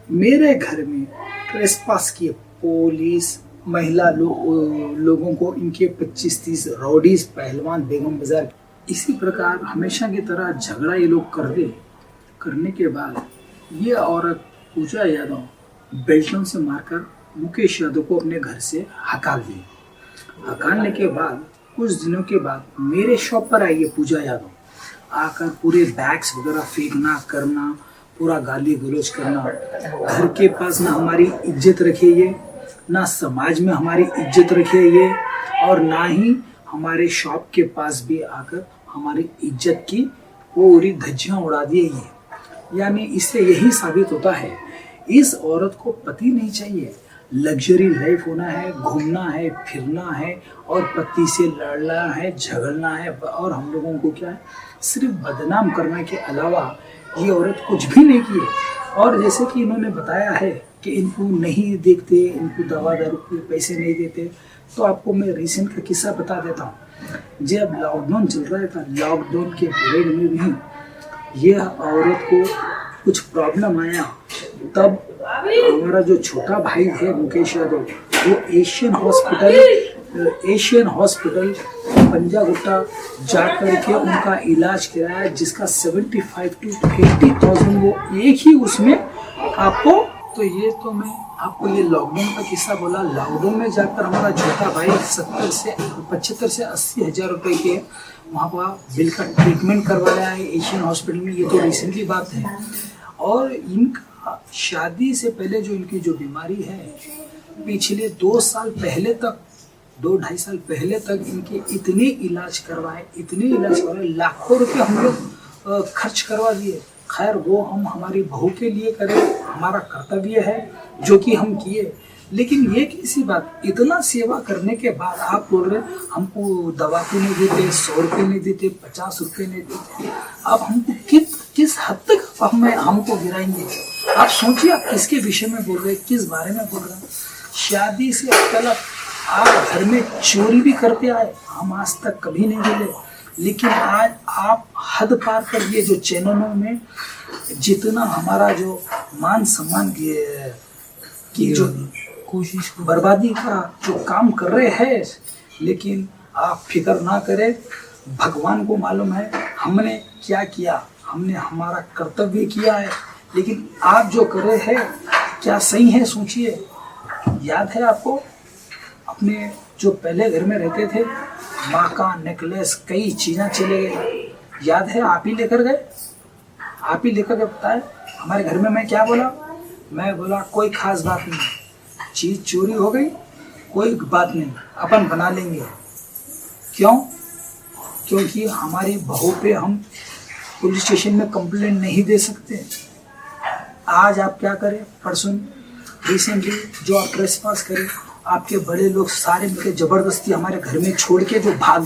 मेरे घर में ट्रेसपास किए। पुलिस महिला लोगों को इनके 25-30 रॉडीज पहलवान बेगम बाजार, इसी प्रकार हमेशा की तरह झगड़ा ये लोग करने के बाद ये औरत पूजा यादव बेल्टों से मारकर मुकेश यादव को अपने घर से हकाल दी। हकालने के बाद कुछ दिनों के बाद मेरे शॉप पर आई है पूजा यादव, आकर पूरे बैग्स वगैरह फेंकना करना, पूरा गाली गलौज करना, घर के पास ना हमारी इज्जत रखी, ये ना समाज में हमारी इज्जत रखे ये, और ना ही हमारे शॉप के पास भी आकर हमारी इज्जत की पूरी धज्जियां उड़ा दिए ये। यानी इससे यही साबित होता है इस औरत को पति नहीं चाहिए, लग्जरी लाइफ होना है, घूमना है, फिरना है और पति से लड़ना है, झगड़ना है, और हम लोगों को क्या है सिर्फ बदनाम करने के अलावा ये औरत कुछ भी नहीं की है। और जैसे कि इन्होंने बताया है कि इनको नहीं देखते, इनको दवा दारू के पैसे नहीं देते, तो आपको मैं रिसेंट का किस्सा बता देता हूँ। जब लॉकडाउन चल रहा था, लॉकडाउन के पीरियड में भी ये औरत को कुछ प्रॉब्लम आया, तब हमारा जो छोटा भाई है मुकेश यादव, वो एशियन हॉस्पिटल पंजागुट्टा जाकर के उनका इलाज कराया, जिसका 75 to 80,000 वो एक ही उसमें आपको। तो ये तो मैं आपको ये लॉकडाउन का किस्सा बोला। लॉकडाउन में जाकर हमारा छोटा भाई 75 से 80 हज़ार रुपए के वहाँ पर बिल का ट्रीटमेंट करवाया है एशियन हॉस्पिटल में। ये तो रिसेंटली बात है। और इनका शादी से पहले जो इनकी जो बीमारी है, पिछले 2 साल पहले तक, 2-2.5 साल पहले तक इनके इतने इलाज करवाए, लाखों रुपए हम लोग खर्च करवा दिए। खैर वो हम हमारी बहू के लिए करें, हमारा कर्तव्य है जो कि हम किए। लेकिन ये कैसी बात, इतना सेवा करने के बाद आप बोल रहे हमको दवा को नहीं देते, 100 रुपये नहीं देते, 50 रुपये नहीं देते। अब हमको किस हद तक हमको गिराएंगे? आप सोचिए, आप किसके विषय में बोल रहे हैं, किस बारे में बोल रहे हैं? शादी से तक आप घर में चोरी भी करते आए, हम आज तक कभी नहीं मिले। लेकिन आज आप हद पार कर दिए। जो चैनलों में जितना हमारा जो मान सम्मान की जो कोशिश बर्बादी का जो काम कर रहे हैं, लेकिन आप फिक्र ना करें, भगवान को मालूम है हमने क्या किया, हमने हमारा कर्तव्य किया है। लेकिन आप जो कर रहे हैं क्या सही है? सोचिए। याद है आपको अपने जो पहले घर में रहते थे, माँ का नेकलेस, कई चीज़ें चले गए, याद है? आप ही लेकर गए, आप ही लेकर गए। बताए हमारे घर में मैं क्या बोला? मैं बोला कोई खास बात नहीं, चीज़ चोरी हो गई, कोई बात नहीं, अपन बना लेंगे। क्यों? क्योंकि हमारी बहू पे हम पुलिस स्टेशन में कंप्लेंट नहीं दे सकते। आज आप क्या करें? परसों रिसेंटली जो आप ट्रेस पास करें, आपके बड़े लोग सारे मिलकर जबरदस्ती हमारे घर में छोड़ के जो भाग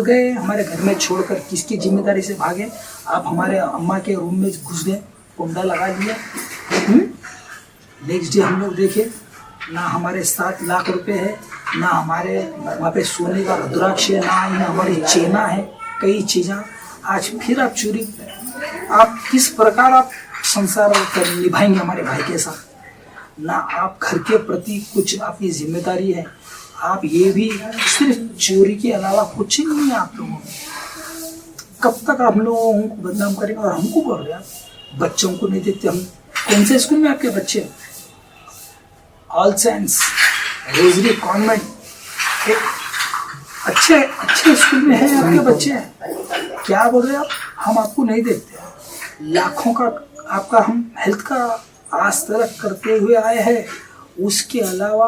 गए हमारे घर में छोड़कर। किसकी जिम्मेदारी से भागे? आप हमारे अम्मा के रूम में घुस गए, कुंडा लगा दिया। नेक्स्ट डे हम लोग देखे ना हमारे 7 लाख रुपए है, ना हमारे वहाँ पे सोने का रुद्राक्ष है, ना ही हमारी चेना है, कई चीज़ें। आज फिर आप चोरी, आप किस प्रकार आप संसार कर निभाएंगे हमारे भाई के साथ? ना आप घर के प्रति कुछ आपकी जिम्मेदारी है। आप ये भी सिर्फ चोरी के अलावा कुछ नहीं है आप लोगों में। कब तक आप लोगों को बदनाम करेंगे? और हमको बोल रहे हैं बच्चों को नहीं देते। हम कौन से स्कूल में आपके बच्चे? ऑल सेंट्स रोजरी कॉन्वेंट, एक अच्छे स्कूल में है आपके बच्चे हैं। क्या बोल रहे हैं आप? हम आपको नहीं देते। लाखों का आपका हम हेल्थ का आज तक करते हुए आए हैं। उसके अलावा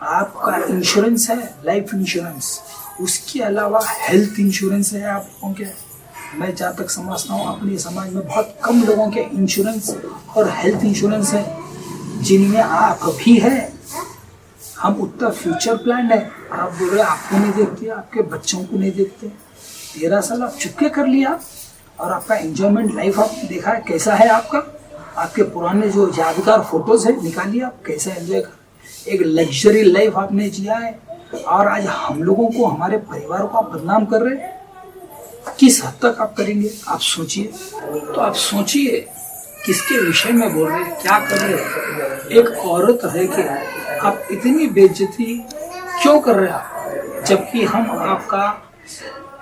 आपका इंश्योरेंस है, लाइफ इंश्योरेंस, उसके अलावा हेल्थ इंश्योरेंस है आप लोगों के। मैं जहाँ तक समझता हूँ अपने समाज में बहुत कम लोगों के इंश्योरेंस और हेल्थ इंश्योरेंस है, जिनमें आप भी है। हम उतना फ्यूचर प्लान है, आप बोल रहे आपको नहीं देखते, आपके बच्चों को नहीं देखते। 13 साल आप चुपके कर लिया और आपका एंजॉयमेंट लाइफ आपने देखा है कैसा है आपका। आपके पुराने जो यादगार फोटोज है निकालिए, आप कैसा एंजॉय कर, एक लग्जरी लाइफ आपने जिया है। और आज हम लोगों को, हमारे परिवार को आप बदनाम कर रहे हैं। किस हद तक आप करेंगे? आप सोचिए। तो आप सोचिए किसके विषय में बोल रहे हैं, क्या कर रहे हैं? एक औरत है कि आप इतनी बेइज्जती क्यों कर रहे हैं आप? जबकि हम आपका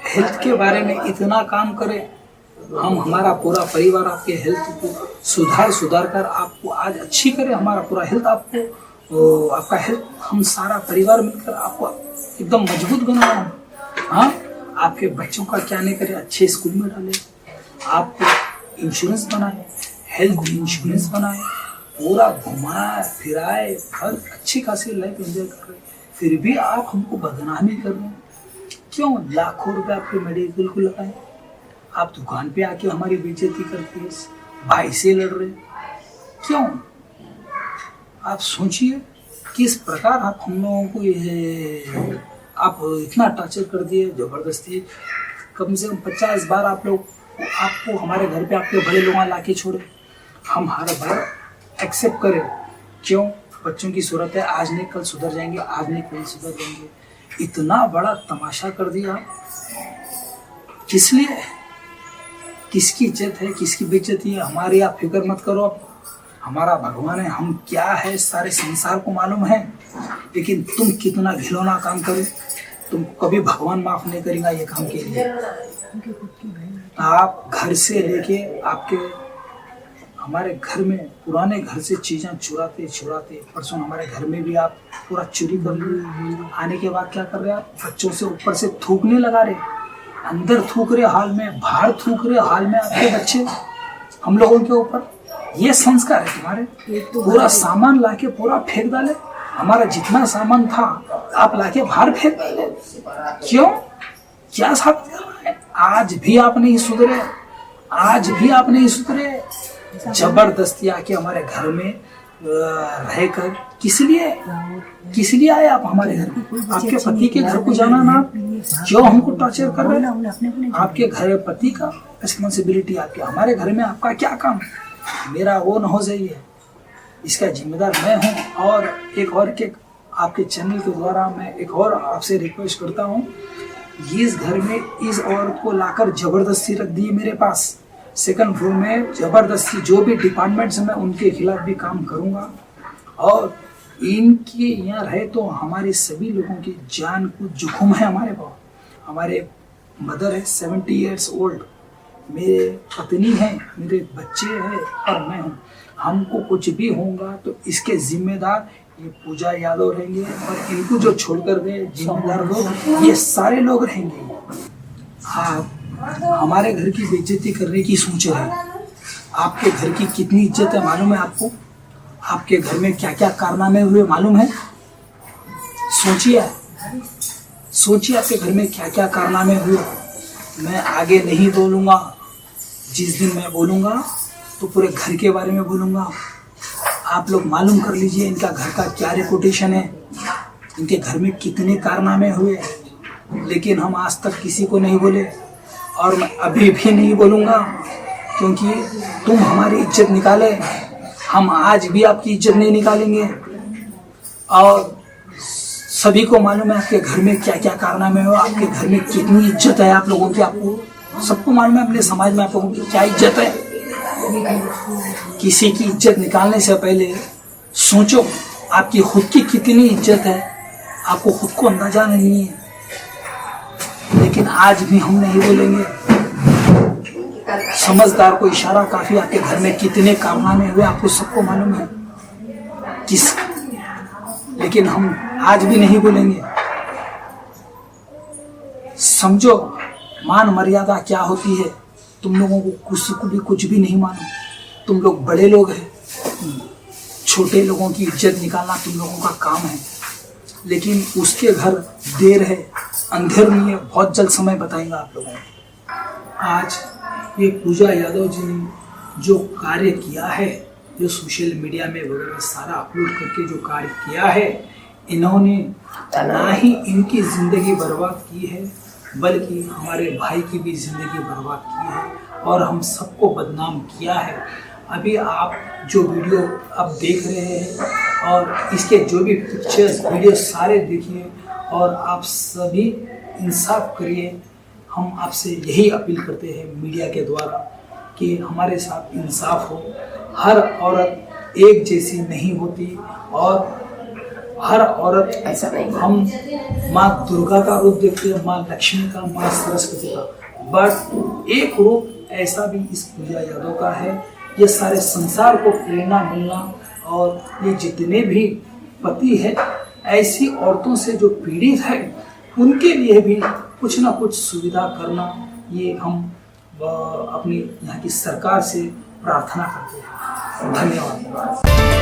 हेल्थ के बारे में इतना काम करें, हम हमारा पूरा परिवार आपके हेल्थ को सुधार कर आपको आज अच्छी करें, हमारा पूरा हेल्थ आपको, आपका हेल्थ हम सारा परिवार मिलकर आपको एकदम मजबूत बनाए। हाँ, आपके बच्चों का क्या नहीं करें, अच्छे स्कूल में डालें, आपको इंश्योरेंस बनाए, हेल्थ इंश्योरेंस बनाए, पूरा घुमाए फिराए, हर अच्छी खासी लाइफ एंजॉय कर रहे हैं, फिर भी आप हमको बदनामी कर रहे हैं। क्यों? लाखों रुपए आपके मेडिकल को लगाए, आप दुकान पे आके हमारी बेइज्जती करते हैं, भाई से लड़ रहे, क्यों? आप सोचिए किस प्रकार आप हम लोगों को ये आप इतना टॉर्चर कर दिए, जबरदस्ती। कम से कम 50 बार आपको हमारे घर पे आपके बड़े लोग ला के छोड़े, हम हर बार एक्सेप्ट करें। क्यों? बच्चों की सूरत है, आज नहीं कल सुधर जाएंगे, आज नहीं कल सुधर जाएंगे। इतना बड़ा तमाशा कर दिया किस लिए? किसकी इज्जत है, किसकी बेइज्जती है? हमारी आप फिक्र मत करो, आप हमारा भगवान है, हम क्या है सारे संसार को मालूम है। लेकिन तुम कितना घिनौना काम करे, तुम कभी भगवान माफ नहीं करेगा ये काम के लिए। आप घर से लेके आपके हमारे घर में पुराने घर से चीज़ें चुराते, परसों हमारे घर में भी आप पूरा चोरी कर लिए। आने के बाद क्या कर रहे हैं आप? बच्चों से ऊपर से थूकने लगा रहे, अंदर थूक रहे हाल में, बाहर थूक रहे हाल में आपके बच्चे हम लोगों के ऊपर। ये संस्कार है तुम्हारे? पूरा सामान लाके पूरा फेंक डाले, हमारा जितना सामान था आप लाके बाहर फेंक डाले। क्यों? क्या साबित कर रहा है? आज भी आप नहीं सुधरे, आज भी आप नहीं सुधरे। जबरदस्ती आके हमारे घर में रहकर किस लिए आए आप हमारे घर में? आपके पति के घर को जाना ना, क्यों हमको टॉर्चर कर रहे हैं? आपके घर पति का रिस्पॉन्सिबिलिटी आपके, हमारे घर में आपका क्या काम? मेरा वो न हो जाइए, इसका जिम्मेदार मैं हूँ। और एक और के आपके चैनल के द्वारा मैं एक और आपसे रिक्वेस्ट करता हूँ, इस घर में इस औरत को लाकर जबरदस्ती रख दी मेरे पास सेकंड फ्लोर में, जबरदस्ती। जो भी डिपार्टमेंट्स में उनके खिलाफ भी काम करूँगा, और इनके यहाँ रहे तो हमारे सभी लोगों की जान को जोखिम है। हमारे पास हमारे मदर है 70 ईयर्स ओल्ड, मेरे पत्नी है, मेरे बच्चे हैं और मैं हूँ। हमको कुछ भी होगा तो इसके जिम्मेदार ये पूजा यादव रहेंगे, और इनको जो छोड़कर गए जिम्मेदार लोग ये सारे लोग रहेंगे। आप हमारे घर की बेइज्जती करने की सोच रहे हैं। आपके घर की कितनी इज्जत है मालूम है आपको? आपके घर में क्या क्या कारनामे हुए मालूम है? सोचिए आपके घर में क्या क्या कारनामे हुए। मैं आगे नहीं बोलूँगा, जिस दिन मैं बोलूँगा तो पूरे घर के बारे में बोलूँगा। आप लोग मालूम कर लीजिए इनका घर का क्या रेपुटेशन है, इनके घर में कितने कारनामे हुए। लेकिन हम आज तक किसी को नहीं बोले, और मैं अभी भी नहीं बोलूँगा, क्योंकि तुम हमारी इज्जत निकाले, हम आज भी आपकी इज्जत नहीं निकालेंगे। और सभी को मालूम है आपके घर में क्या क्या कारनामे हो, आपके घर में कितनी इज्जत है आप लोगों की। आपको सबको मालूम है अपने समाज में आप लोगों की क्या इज्जत है। किसी की इज्जत निकालने से पहले सोचो आपकी खुद की कितनी इज्जत है, आपको खुद को अंदाजा नहीं है। लेकिन आज भी हम नहीं बोलेंगे। समझदार को इशारा काफी। आपके घर में कितने कारनामे हुए आपको सबको मालूम है किस, लेकिन हम आज भी नहीं बोलेंगे। समझो मान मर्यादा क्या होती है। तुम लोगों को किसी को भी कुछ भी नहीं मालूम। तुम लोग बड़े लोग हैं, छोटे लोगों की इज्जत निकालना तुम लोगों का काम है। लेकिन उसके घर देर है, अंधेर नहीं है, बहुत जल्द समय बताएंगा आप लोगों को। आज ये पूजा यादव जी ने जो कार्य किया है, जो सोशल मीडिया में वगैरह सारा अपलोड करके जो कार्य किया है, इन्होंने ना ही इनकी ज़िंदगी बर्बाद की है, बल्कि हमारे भाई की भी ज़िंदगी बर्बाद की है और हम सबको बदनाम किया है। अभी आप जो वीडियो आप देख रहे हैं और इसके जो भी पिक्चर्स वीडियो सारे देखिए और आप सभी इंसाफ करिए। हम आपसे यही अपील करते हैं मीडिया के द्वारा कि हमारे साथ इंसाफ हो। हर औरत एक जैसी नहीं होती और हर औरत ऐसा नहीं। हम माँ दुर्गा का रूप देखते हैं, माँ लक्ष्मी का, माँ सरस्वती का, बट एक रूप ऐसा भी इस पूजा यादव का है। ये सारे संसार को प्रेरणा मिलना और ये जितने भी पति है ऐसी औरतों से जो पीड़ित है उनके लिए भी कुछ ना कुछ सुविधा करना, ये हम अपनी यहाँ की सरकार से प्रार्थना करते हैं। धन्यवाद।